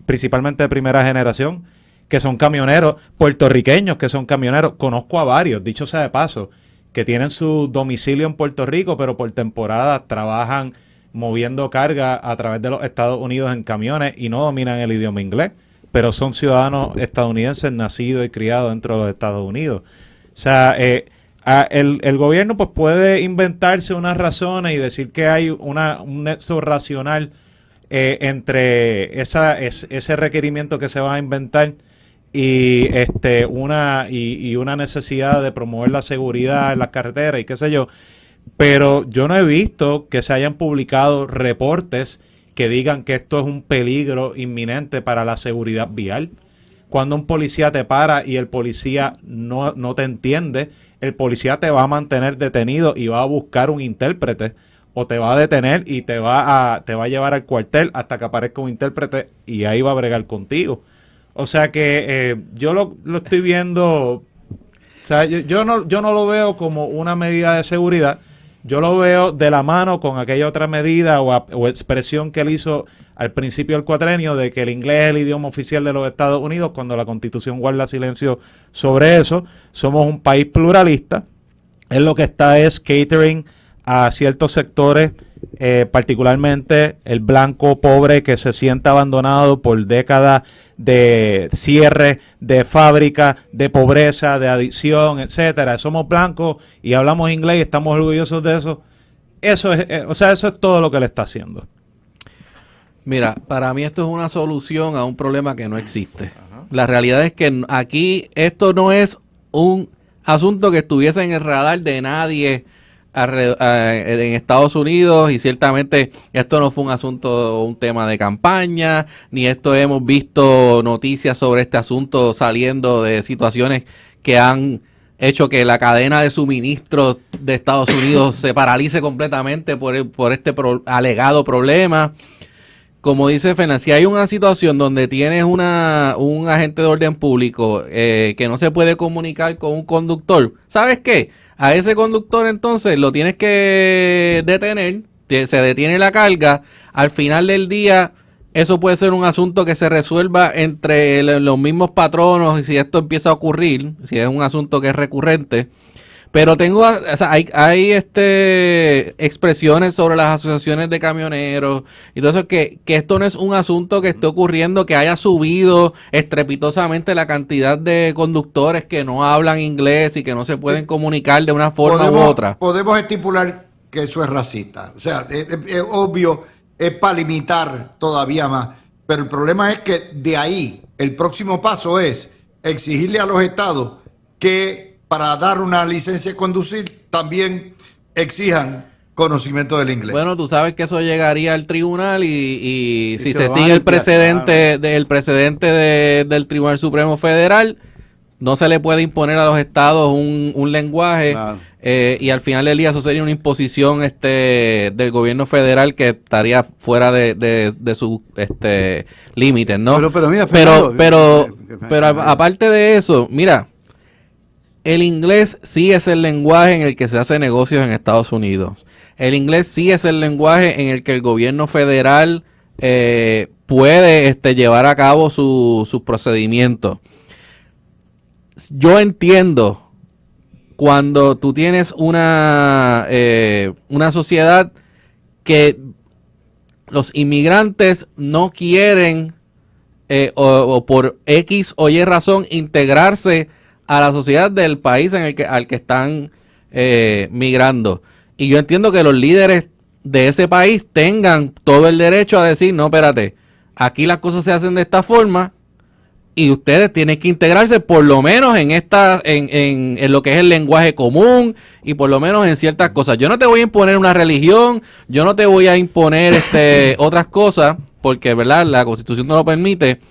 principalmente de primera generación, que son camioneros, puertorriqueños que son camioneros. Conozco a varios, dicho sea de paso, que tienen su domicilio en Puerto Rico, pero por temporada trabajan moviendo carga a través de los Estados Unidos en camiones y no dominan el idioma inglés, pero son ciudadanos estadounidenses nacidos y criados dentro de los Estados Unidos. O sea, el gobierno pues puede inventarse unas razones y decir que hay un nexo racional entre ese requerimiento que se va a inventar y una necesidad de promover la seguridad en las carreteras y qué sé yo. Pero yo no he visto que se hayan publicado reportes que digan que esto es un peligro inminente para la seguridad vial. Cuando un policía te para y el policía no te entiende, el policía te va a mantener detenido y va a buscar un intérprete, o te va a detener y te va a llevar al cuartel hasta que aparezca un intérprete y ahí va a bregar contigo. O sea que yo lo estoy viendo, o sea, yo no lo veo como una medida de seguridad. Yo lo veo de la mano con aquella otra medida o expresión que él hizo al principio del cuatrenio de que el inglés es el idioma oficial de los Estados Unidos, cuando la Constitución guarda silencio sobre eso. Somos un país pluralista. Él lo que está es catering a ciertos sectores, particularmente el blanco pobre que se siente abandonado por décadas de cierre de fábricas, de pobreza, de adicción, etcétera. Somos blancos y hablamos inglés y estamos orgullosos de eso. Eso es todo lo que le está haciendo. Mira, para mí esto es una solución a un problema que no existe. Ajá. La realidad es que aquí esto no es un asunto que estuviese en el radar de nadie en Estados Unidos, y ciertamente esto no fue un tema de campaña, ni esto hemos visto noticias sobre este asunto saliendo de situaciones que han hecho que la cadena de suministro de Estados Unidos se paralice completamente por este alegado problema. Como dice Fernández, si hay una situación donde tienes un agente de orden público que no se puede comunicar con un conductor, ¿sabes qué? A ese conductor entonces lo tienes que detener, se detiene la carga, al final del día eso puede ser un asunto que se resuelva entre los mismos patronos, y si esto empieza a ocurrir, si es un asunto que es recurrente. Pero hay expresiones sobre las asociaciones de camioneros y todo eso, que esto no es un asunto que esté ocurriendo, que haya subido estrepitosamente la cantidad de conductores que no hablan inglés y que no se pueden comunicar de una forma u otra. Podemos estipular que eso es racista. O sea, es obvio, es para limitar todavía más. Pero el problema es que de ahí, el próximo paso es exigirle a los estados que para dar una licencia de conducir también exijan conocimiento del inglés. Bueno, tú sabes que eso llegaría al tribunal y si se sigue el precedente del Tribunal Supremo Federal, no se le puede imponer a los estados un lenguaje, claro. Y al final del día eso sería una imposición del gobierno federal que estaría fuera de sus límites, ¿no? Pero aparte de eso, mira, el inglés sí es el lenguaje en el que se hace negocios en Estados Unidos. El inglés sí es el lenguaje en el que el gobierno federal puede llevar a cabo sus procedimientos. Yo entiendo cuando tú tienes una sociedad que los inmigrantes no quieren o por X o Y razón integrarse a la sociedad del país al que están migrando. Y yo entiendo que los líderes de ese país tengan todo el derecho a decir, no, espérate, aquí las cosas se hacen de esta forma y ustedes tienen que integrarse por lo menos en lo que es el lenguaje común y por lo menos en ciertas cosas. Yo no te voy a imponer una religión, yo no te voy a imponer otras cosas, porque verdad la Constitución no lo permite,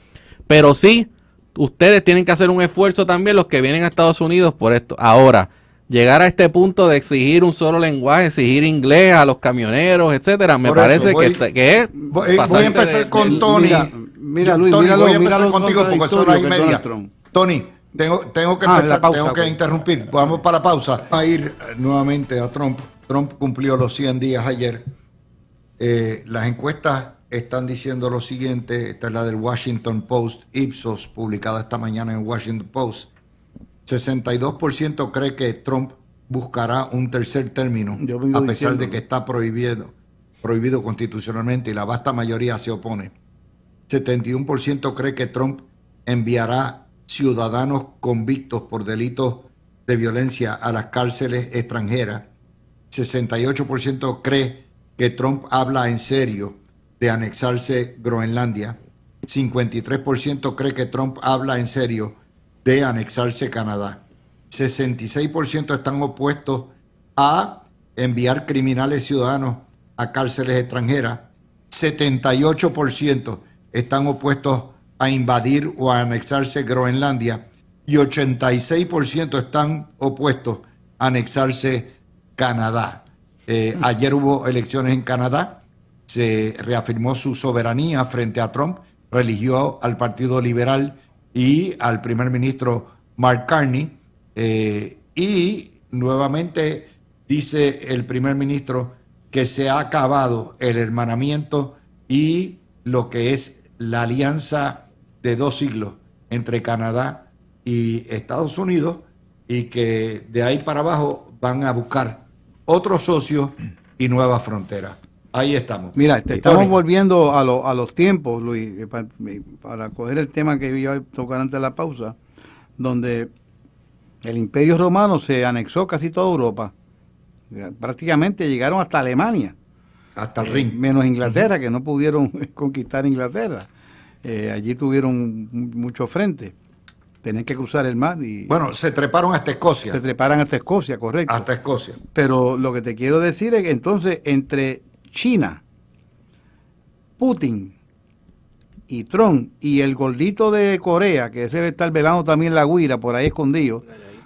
pero sí ustedes tienen que hacer un esfuerzo también, los que vienen a Estados Unidos, por esto. Ahora, llegar a este punto de exigir un solo lenguaje, exigir inglés a los camioneros, etcétera, me parece que es... Voy a empezar con Tony. Mira, Luis, Tony, voy a empezar contigo porque son las 1:30. Tony, tengo que empezar, tengo que interrumpir. Vamos para la pausa. Vamos a ir nuevamente a Trump. Trump cumplió los 100 días ayer. Las encuestas están diciendo lo siguiente. Esta es la del Washington Post, Ipsos, publicada esta mañana en Washington Post. 62% cree que Trump buscará un tercer término, a pesar de que está prohibido constitucionalmente, y la vasta mayoría se opone. 71% cree que Trump enviará ciudadanos convictos por delitos de violencia a las cárceles extranjeras. 68% cree que Trump habla en serio de anexarse Groenlandia. 53% cree que Trump habla en serio de anexarse Canadá. 66% están opuestos a enviar criminales ciudadanos a cárceles extranjeras. 78% están opuestos a invadir o a anexarse Groenlandia. Y 86% están opuestos a anexarse Canadá. Ayer hubo elecciones en Canadá. Se reafirmó su soberanía frente a Trump, religió al Partido Liberal y al primer ministro Mark Carney, y nuevamente dice el primer ministro que se ha acabado el hermanamiento y lo que es la alianza de 2 siglos entre Canadá y Estados Unidos, y que de ahí para abajo van a buscar otros socios y nuevas fronteras. Ahí estamos. Mira, estamos volviendo a los tiempos, Luis, para coger el tema que iba a tocar antes de la pausa, donde el Imperio Romano se anexó casi toda Europa. Prácticamente llegaron hasta Alemania. Hasta el Rin. Menos Inglaterra, que no pudieron conquistar Inglaterra. Allí tuvieron mucho frente. Tenían que cruzar el mar y... Bueno, se treparon hasta Escocia. Se treparan hasta Escocia, correcto. Hasta Escocia. Pero lo que te quiero decir es que entonces entre China, Putin y Trump y el gordito de Corea, que ese debe estar velando también la guira por ahí escondido,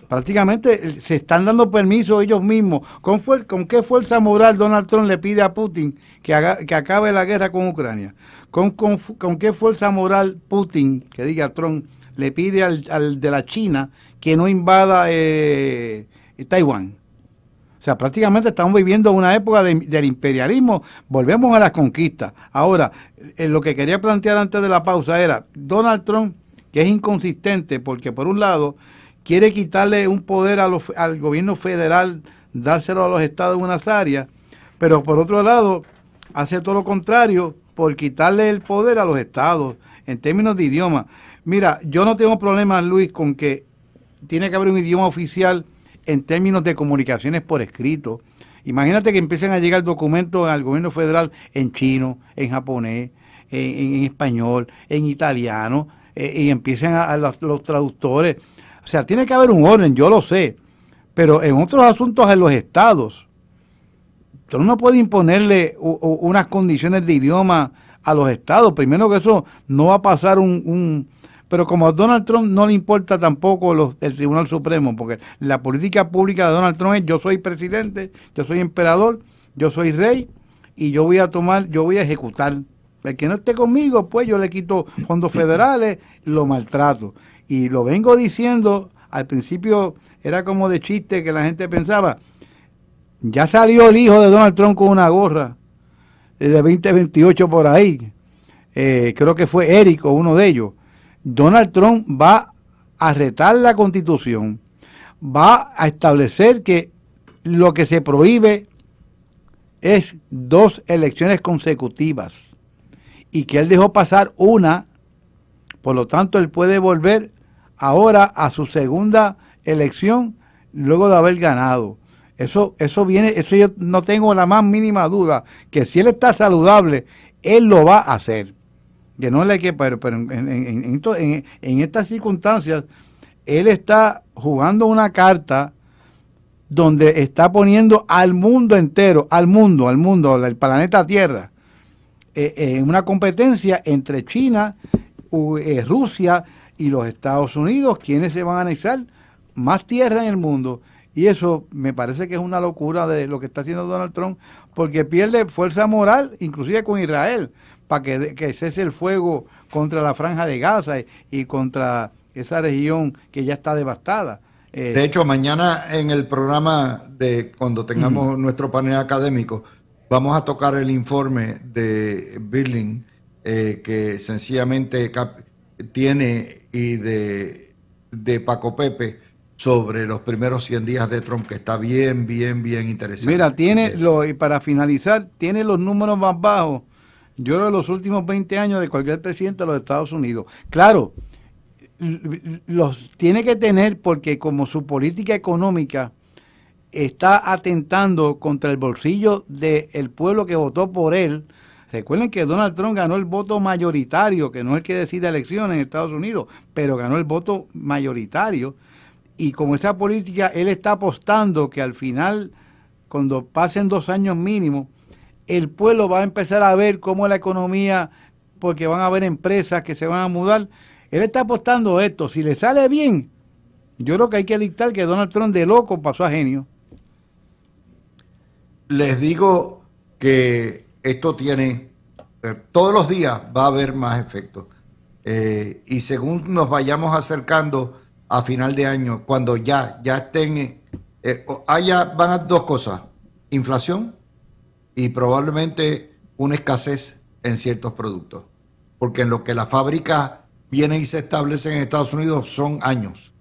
prácticamente se están dando permiso ellos mismos. ¿Con qué fuerza moral Donald Trump le pide a Putin que acabe la guerra con Ucrania? ¿Con qué fuerza moral Putin, que diga Trump, le pide al de la China que no invada Taiwán? O sea, prácticamente estamos viviendo una época del imperialismo. Volvemos a las conquistas. Ahora, lo que quería plantear antes de la pausa era Donald Trump, que es inconsistente, porque por un lado quiere quitarle un poder al gobierno federal, dárselo a los estados en unas áreas, pero por otro lado hace todo lo contrario por quitarle el poder a los estados en términos de idioma. Mira, yo no tengo problemas, Luis, con que tiene que haber un idioma oficial en términos de comunicaciones por escrito. Imagínate que empiecen a llegar documentos al gobierno federal en chino, en japonés, en español, en italiano, y empiecen a los traductores. O sea, tiene que haber un orden, yo lo sé, pero en otros asuntos en los estados, tú no puedes imponerle unas condiciones de idioma a los estados. Primero que eso no va a pasar pero como a Donald Trump no le importa tampoco el Tribunal Supremo, porque la política pública de Donald Trump es: yo soy presidente, yo soy emperador, yo soy rey, y yo voy a ejecutar. El que no esté conmigo, pues yo le quito fondos federales, lo maltrato. Y lo vengo diciendo, al principio era como de chiste que la gente pensaba, ya salió el hijo de Donald Trump con una gorra de 2028 por ahí, creo que fue Eric o uno de ellos. Donald Trump va a retar la Constitución, va a establecer que lo que se prohíbe es 2 elecciones consecutivas y que él dejó pasar una, por lo tanto él puede volver ahora a su segunda elección luego de haber ganado. Eso yo no tengo la más mínima duda, que si él está saludable, él lo va a hacer. Que no le que, pero en estas circunstancias, él está jugando una carta donde está poniendo al mundo entero, al planeta Tierra, en una competencia entre China, Rusia y los Estados Unidos, quienes se van a anexar más tierra en el mundo. Y eso me parece que es una locura de lo que está haciendo Donald Trump, porque pierde fuerza moral, inclusive con Israel, para que cese el fuego contra la Franja de Gaza y contra esa región que ya está devastada. De hecho, mañana en el programa de cuando tengamos nuestro panel académico, vamos a tocar el informe de Birling, que sencillamente tiene, y de Paco Pepe, sobre los primeros 100 días de Trump, que está bien interesante. Mira, y para finalizar, tiene los números más bajos, yo creo, de los últimos 20 años de cualquier presidente de los Estados Unidos. Claro, los tiene que tener porque como su política económica está atentando contra el bolsillo del pueblo que votó por él. Recuerden que Donald Trump ganó el voto mayoritario, que no es el que decide elecciones en Estados Unidos, pero ganó el voto mayoritario. Y como esa política, él está apostando que al final, cuando pasen 2 años mínimo, el pueblo va a empezar a ver cómo la economía, porque van a haber empresas que se van a mudar. Él está apostando esto. Si le sale bien, yo creo que hay que dictar que Donald Trump de loco pasó a genio. Les digo que esto tiene, todos los días va a haber más efectos. Y según nos vayamos acercando a final de año, cuando ya estén, van a 2 cosas: inflación y probablemente una escasez en ciertos productos. Porque en lo que la fábrica viene y se establece en Estados Unidos son años,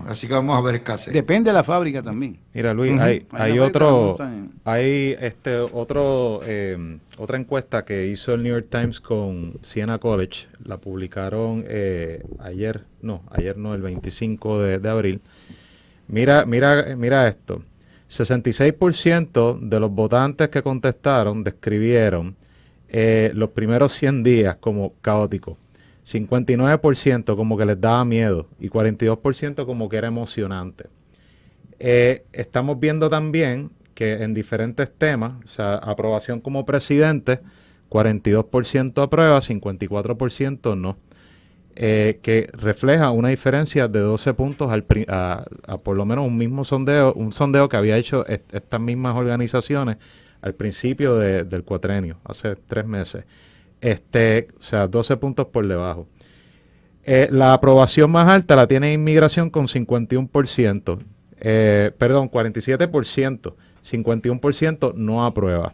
así que vamos a ver escasez. Depende de la fábrica también. Mira, Luis, hay otra encuesta que hizo el New York Times con Siena College, la publicaron ayer no, el 25 de abril. Mira esto. 66% de los votantes que contestaron describieron los primeros 100 días como caóticos. 59% como que les daba miedo y 42% como que era emocionante. Estamos viendo también que en diferentes temas, o sea, aprobación como presidente, 42% aprueba, 54% no. Que refleja una diferencia de 12 puntos a por lo menos un sondeo que había hecho estas mismas organizaciones al principio del cuatrenio, hace 3 meses. O sea, 12 puntos por debajo. La aprobación más alta la tiene inmigración con 51%. 47%. 51% no aprueba.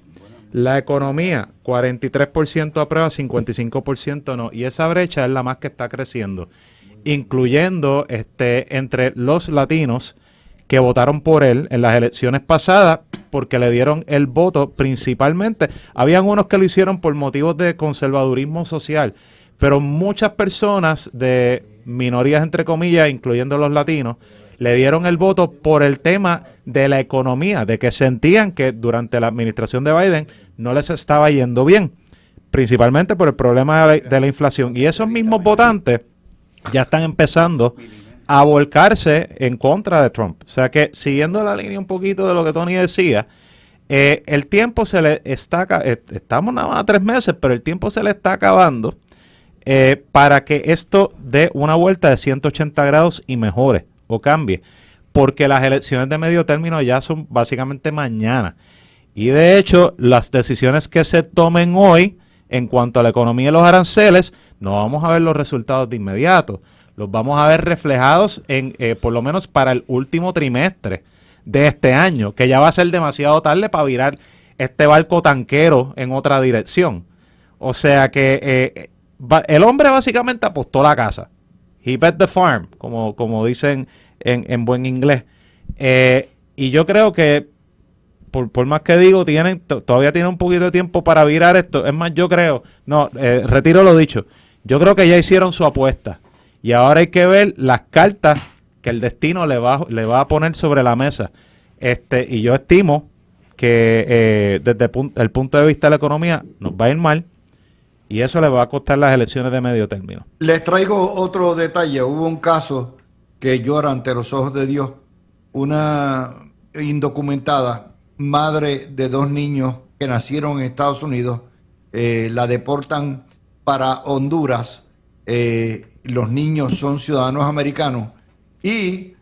La economía, 43% aprueba, 55% no. Y esa brecha es la más que está creciendo, incluyendo entre los latinos que votaron por él en las elecciones pasadas porque le dieron el voto principalmente. Habían unos que lo hicieron por motivos de conservadurismo social, pero muchas personas de minorías, entre comillas, incluyendo los latinos, le dieron el voto por el tema de la economía, de que sentían que durante la administración de Biden no les estaba yendo bien, principalmente por el problema de la inflación. Y esos mismos votantes ya están empezando a volcarse en contra de Trump. O sea que, siguiendo la línea un poquito de lo que Tony decía, el tiempo se le está... estamos nada más a 3 meses, pero el tiempo se le está acabando para que esto dé una vuelta de 180 grados y mejore o cambie, porque las elecciones de medio término ya son básicamente mañana. Y de hecho, las decisiones que se tomen hoy en cuanto a la economía y los aranceles, no vamos a ver los resultados de inmediato. Los vamos a ver reflejados por lo menos para el último trimestre de este año, que ya va a ser demasiado tarde para virar este barco tanquero en otra dirección. O sea que el hombre básicamente apostó la casa. He bet the farm, como dicen en buen inglés. Y yo creo que, por más que digo, todavía tienen un poquito de tiempo para virar esto. Es más, yo creo, retiro lo dicho, yo creo que ya hicieron su apuesta. Y ahora hay que ver las cartas que el destino le va a poner sobre la mesa. Y yo estimo que desde el punto de vista de la economía nos va a ir mal. Y eso le va a costar las elecciones de medio término. Les traigo otro detalle. Hubo un caso que llora ante los ojos de Dios. Una indocumentada, madre de 2 niños que nacieron en Estados Unidos, la deportan para Honduras. Los niños son ciudadanos americanos. Y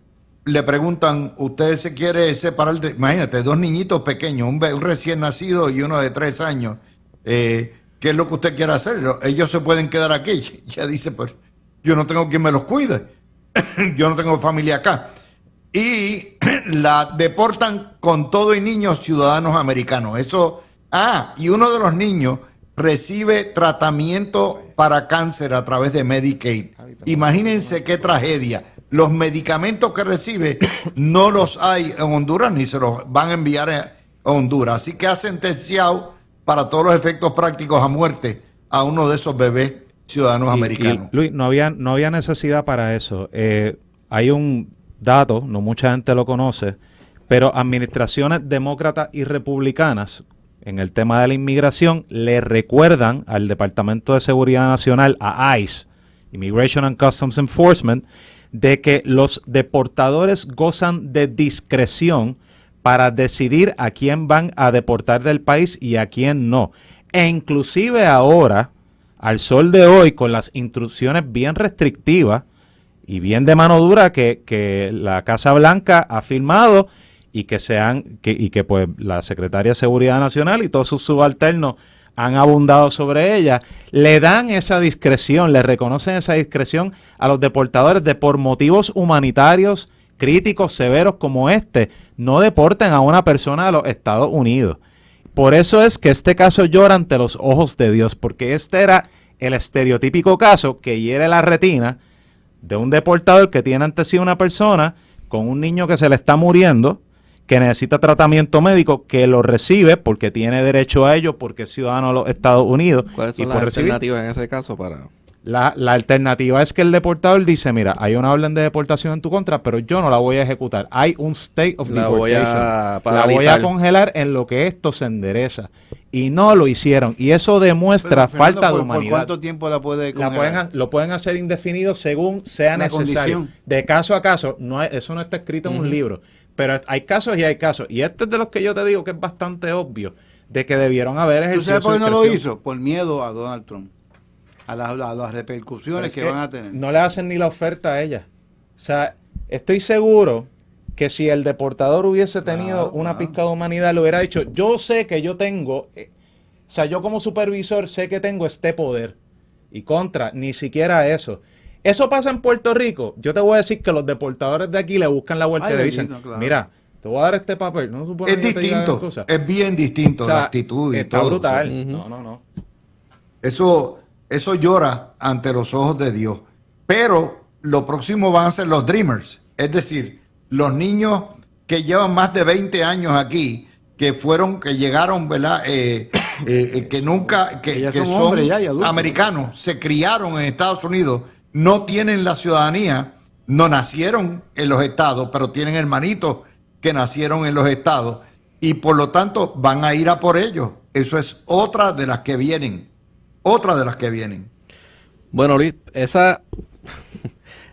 le preguntan, ¿usted se quiere separar de...? Imagínate, 2 niñitos pequeños, un recién nacido y uno de 3 años. ¿Qué es lo que usted quiere hacer? Ellos se pueden quedar aquí. Ella dice, pues yo no tengo quien me los cuide. Yo no tengo familia acá. Y la deportan con todo y niños ciudadanos americanos. Y uno de los niños recibe tratamiento para cáncer a través de Medicaid. Imagínense qué tragedia. Los medicamentos que recibe no los hay en Honduras ni se los van a enviar a Honduras. Así que ha sentenciado para todos los efectos prácticos a muerte a uno de esos bebés ciudadanos americanos. Luis, no había necesidad para eso. Hay un dato, no mucha gente lo conoce, pero administraciones demócratas y republicanas en el tema de la inmigración le recuerdan al Departamento de Seguridad Nacional, a ICE, Immigration and Customs Enforcement, de que los deportadores gozan de discreción para decidir a quién van a deportar del país y a quién no. E inclusive ahora, al sol de hoy, con las instrucciones bien restrictivas y bien de mano dura que la Casa Blanca ha firmado y que pues la Secretaria de Seguridad Nacional y todos sus subalternos han abundado sobre ella, le dan esa discreción, le reconocen esa discreción a los deportadores de por motivos humanitarios críticos severos como no deporten a una persona a los Estados Unidos. Por eso es que este caso llora ante los ojos de Dios, porque este era el estereotípico caso que hiere la retina de un deportador que tiene ante sí una persona con un niño que se le está muriendo, que necesita tratamiento médico, que lo recibe porque tiene derecho a ello, porque es ciudadano de los Estados Unidos. ¿Cuáles son las alternativas en ese caso para...? La alternativa es que el deportador dice, mira, hay una orden de deportación en tu contra, pero yo no la voy a ejecutar. Hay un state of deportation. La voy a congelar en lo que esto se endereza. Y no lo hicieron. Y eso demuestra falta de humanidad. ¿Por cuánto tiempo la puede congelar? Lo pueden hacer indefinido según sea necesario. Condición. De caso a caso. Eso no está escrito en un libro. Pero hay casos y hay casos. Y este es de los que yo te digo que es bastante obvio. De que debieron haber ejercido. ¿Tú sabes por qué no lo hizo? Por miedo a Donald Trump. A las repercusiones que van a tener. No le hacen ni la oferta a ella. O sea, estoy seguro que si el deportador hubiese tenido una pizca de humanidad, le hubiera dicho, yo sé que yo tengo, o sea, yo como supervisor sé que tengo este poder. Y contra, ni siquiera eso. Eso pasa en Puerto Rico. Yo te voy a decir que los deportadores de aquí le buscan la vuelta y le dicen, mira, te voy a dar este papel. No supone es distinto, es bien distinto, o sea, la actitud y está todo. Está brutal. O sea, no. Eso llora ante los ojos de Dios. Pero lo próximo van a ser los Dreamers. Es decir, los niños que llevan más de 20 años aquí, que llegaron, ¿verdad? Que nunca, que son americanos, se criaron en Estados Unidos, no tienen la ciudadanía, no nacieron en los estados, pero tienen hermanitos que nacieron en los estados y por lo tanto van a ir a por ellos. Eso es otra de las que vienen. Bueno, Luis, ese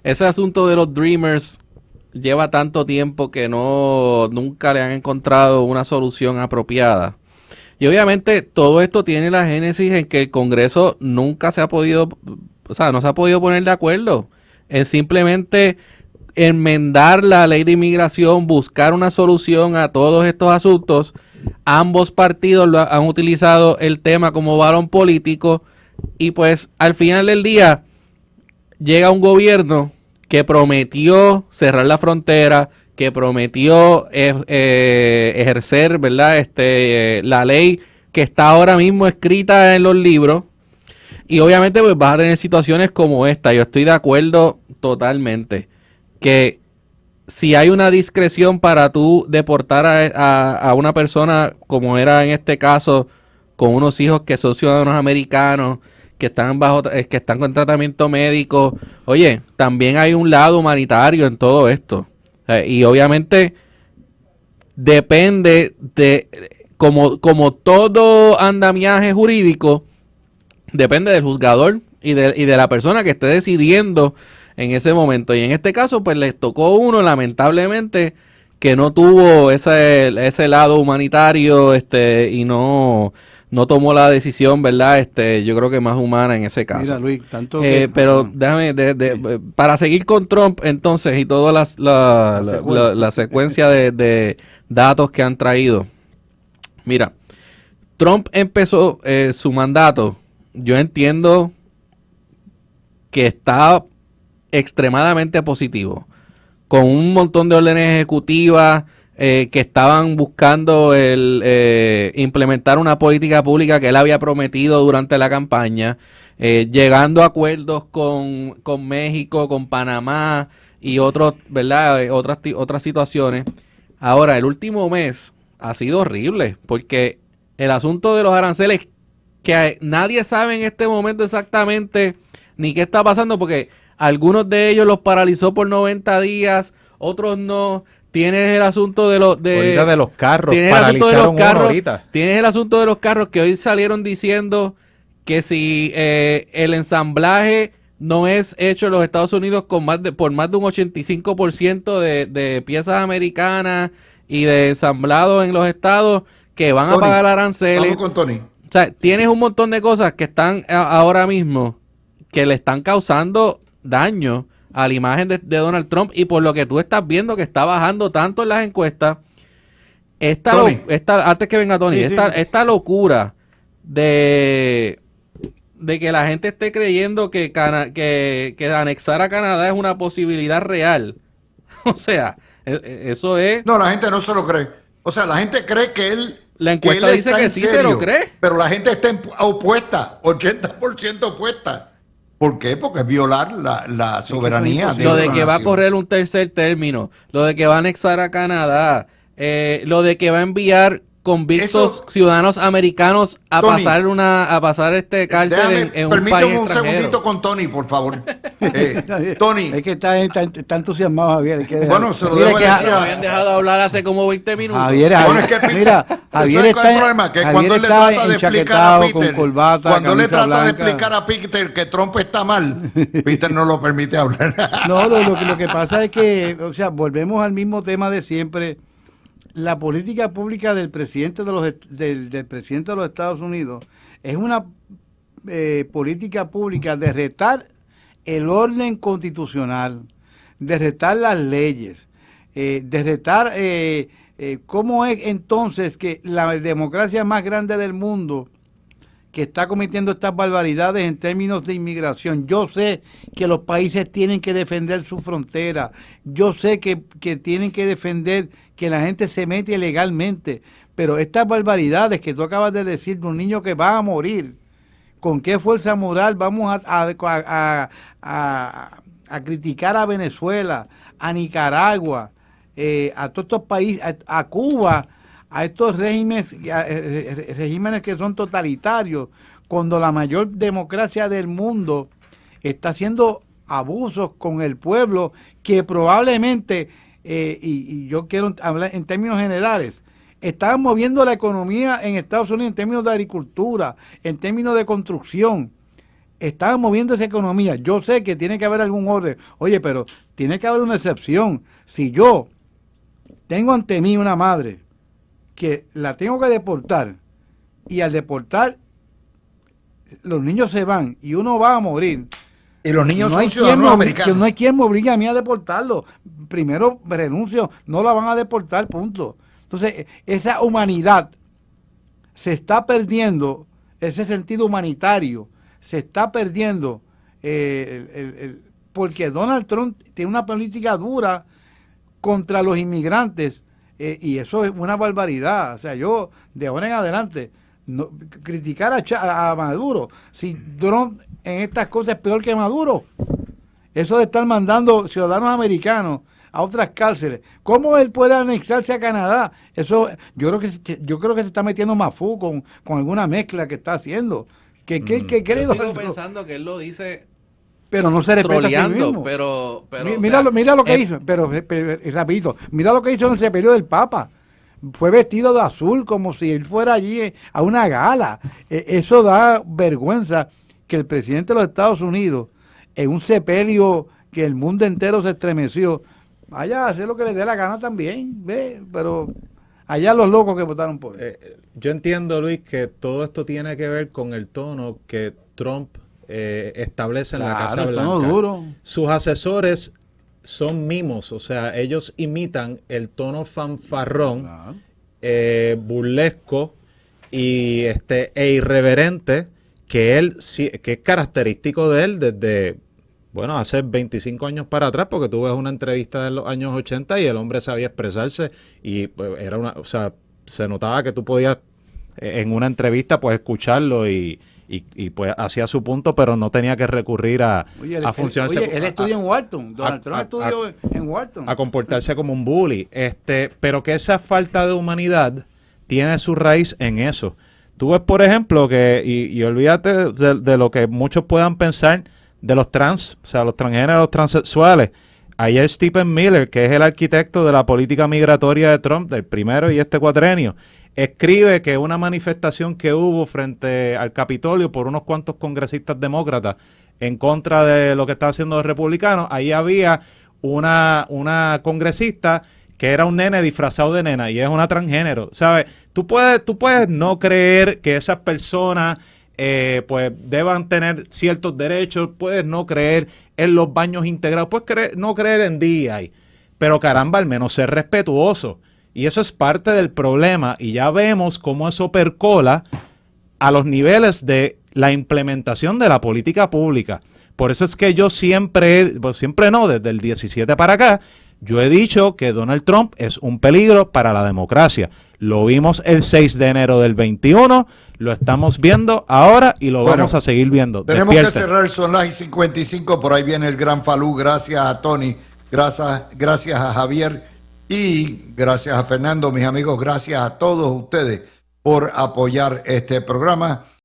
asunto de los Dreamers lleva tanto tiempo que nunca le han encontrado una solución apropiada. Y obviamente todo esto tiene la génesis en que el Congreso nunca se ha podido, no se ha podido poner de acuerdo en simplemente enmendar la ley de inmigración, buscar una solución a todos estos asuntos. Ambos partidos han utilizado el tema como balón político y pues al final del día llega un gobierno que prometió cerrar la frontera, que prometió ejercer, ¿verdad? La ley que está ahora mismo escrita en los libros y obviamente pues vas a tener situaciones como esta. Yo estoy de acuerdo totalmente que si hay una discreción para tú deportar a una persona, como era en este caso, con unos hijos que son ciudadanos americanos, que están con tratamiento médico, oye, también hay un lado humanitario en todo esto. Y obviamente depende de, como todo andamiaje jurídico, depende del juzgador y de la persona que esté decidiendo en ese momento. Y en este caso, pues les tocó uno, lamentablemente, que no tuvo ese lado humanitario y no tomó la decisión, ¿verdad? Yo creo que más humana en ese caso. Mira, Luis, pero déjame, para seguir con Trump, entonces, y toda la secuencia de datos que han traído. Mira, Trump empezó su mandato, yo entiendo que está extremadamente positivo, con un montón de órdenes ejecutivas que estaban buscando implementar una política pública que él había prometido durante la campaña, llegando a acuerdos con México, con Panamá y otros, ¿verdad? Otras situaciones. Ahora, el último mes ha sido horrible, porque el asunto de los aranceles, que nadie sabe en este momento exactamente ni qué está pasando, porque algunos de ellos los paralizó por 90 días, otros no. Tienes el asunto de los carros, paralizaron uno ahorita. Tienes el asunto de los carros que hoy salieron diciendo que si el ensamblaje no es hecho en los Estados Unidos por más de un 85% de piezas americanas y de ensamblado en los estados, que van a pagar aranceles. Vamos con Tony. O sea, tienes un montón de cosas que están ahora mismo que le están causando daño a la imagen de Donald Trump, y por lo que tú estás viendo que está bajando tanto en las encuestas, antes que venga Tony, esta locura de que la gente esté creyendo que anexar a Canadá es una posibilidad real. O sea, eso es... No, la gente no se lo cree. O sea, la gente cree que él... La encuesta dice que sí se lo cree. Pero la gente está opuesta, 80% opuesta. ¿Por qué? Porque es violar la soberanía. Lo de que va a correr un tercer término, lo de que va a anexar a Canadá, lo de que va a enviar convictos ciudadanos americanos a Tony, pasar cárcel en un país permíteme un extranjero. segundito con Tony, por favor. Tony. Es que está entusiasmado, Javier. Bueno, se lo debo decir. Me habían dejado hablar hace como 20 minutos. Javier Javier está el problema, que cuando él le trata de explicar a Peter, cuando le trata de explicar a Peter que Trump está mal, Peter no lo permite hablar. No, lo que pasa es que, o sea, volvemos al mismo tema de siempre. La política pública del presidente del presidente de los Estados Unidos es una política pública de retar el orden constitucional, de retar las leyes, de retar cómo es entonces que la democracia más grande del mundo, que está cometiendo estas barbaridades en términos de inmigración. Yo sé que los países tienen que defender su frontera, yo sé que tienen que defender que la gente se mete ilegalmente, pero estas barbaridades que tú acabas de decir de un niño que va a morir, ¿con qué fuerza moral vamos a criticar a Venezuela, a Nicaragua, a todos estos países, a Cuba, a estos regímenes que son totalitarios, cuando la mayor democracia del mundo está haciendo abusos con el pueblo que probablemente, y yo quiero hablar en términos generales, están moviendo la economía en Estados Unidos en términos de agricultura, en términos de construcción, están moviendo esa economía. Yo sé que tiene que haber algún orden, oye, pero tiene que haber una excepción. Si yo tengo ante mí una madre que la tengo que deportar y al deportar los niños se van y uno va a morir, Y los niños no son hay ciudadanos americanos. no hay quien me obligue a mí a deportarlo. Primero renuncio, no la van a deportar, punto. Entonces, esa humanidad se está perdiendo, ese sentido humanitario se está perdiendo porque Donald Trump tiene una política dura contra los inmigrantes y eso es una barbaridad. O sea, yo de ahora en adelante criticar a Maduro, si Trump en estas cosas es peor que Maduro, eso de estar mandando ciudadanos americanos a otras cárceles, ¿cómo él puede anexarse a Canadá? Eso yo creo que se está metiendo Mafú con alguna mezcla que está haciendo. Yo sigo pensando que él lo dice, pero no se respeta a sí mismo. Pero mira lo que hizo, pero rapidito, mira lo que hizo en el sepelio del Papa. Fue vestido de azul como si él fuera allí a una gala. Eso da vergüenza que el presidente de los Estados Unidos, en un sepelio que el mundo entero se estremeció, vaya a hacer lo que le dé la gana también, ¿ve? Pero allá los locos que votaron por él. Yo entiendo, Luis, que todo esto tiene que ver con el tono que Trump establece en la Casa Blanca. Duro. Sus asesores son mimos, o sea, ellos imitan el tono fanfarrón, burlesco y e irreverente que es característico de él desde, bueno, hace 25 años para atrás, porque tú ves una entrevista de los años 80 y el hombre sabía expresarse y pues, o sea, se notaba que tú podías en una entrevista pues escucharlo y pues hacía su punto, pero no tenía que recurrir a funcionarse. Oye, él estudió en Wharton, Donald Trump estudió en Wharton. A comportarse como un bully. Pero que esa falta de humanidad tiene su raíz en eso. Tú ves, por ejemplo, que, y olvídate de lo que muchos puedan pensar de los trans, o sea, los transgéneros, los transexuales. Ayer Stephen Miller, que es el arquitecto de la política migratoria de Trump, del primero y este cuatrenio, escribe que una manifestación que hubo frente al Capitolio por unos cuantos congresistas demócratas en contra de lo que estaban haciendo los republicanos, ahí había una congresista que era un nene disfrazado de nena y es una transgénero, ¿sabes? Tú puedes no creer que esas personas pues deban tener ciertos derechos, puedes no creer en los baños integrados, puedes no creer en DEI, pero caramba, al menos ser respetuoso. Y eso es parte del problema y ya vemos cómo eso percola a los niveles de la implementación de la política pública. Por eso es que yo siempre no, desde el 17 para acá, yo he dicho que Donald Trump es un peligro para la democracia. Lo vimos el 6 de enero del 21, lo estamos viendo ahora y lo vamos a seguir viendo. Tenemos que cerrar, son las 55, por ahí viene el gran Falú, gracias a Tony, gracias a Javier. Y gracias a Fernando, mis amigos, gracias a todos ustedes por apoyar este programa.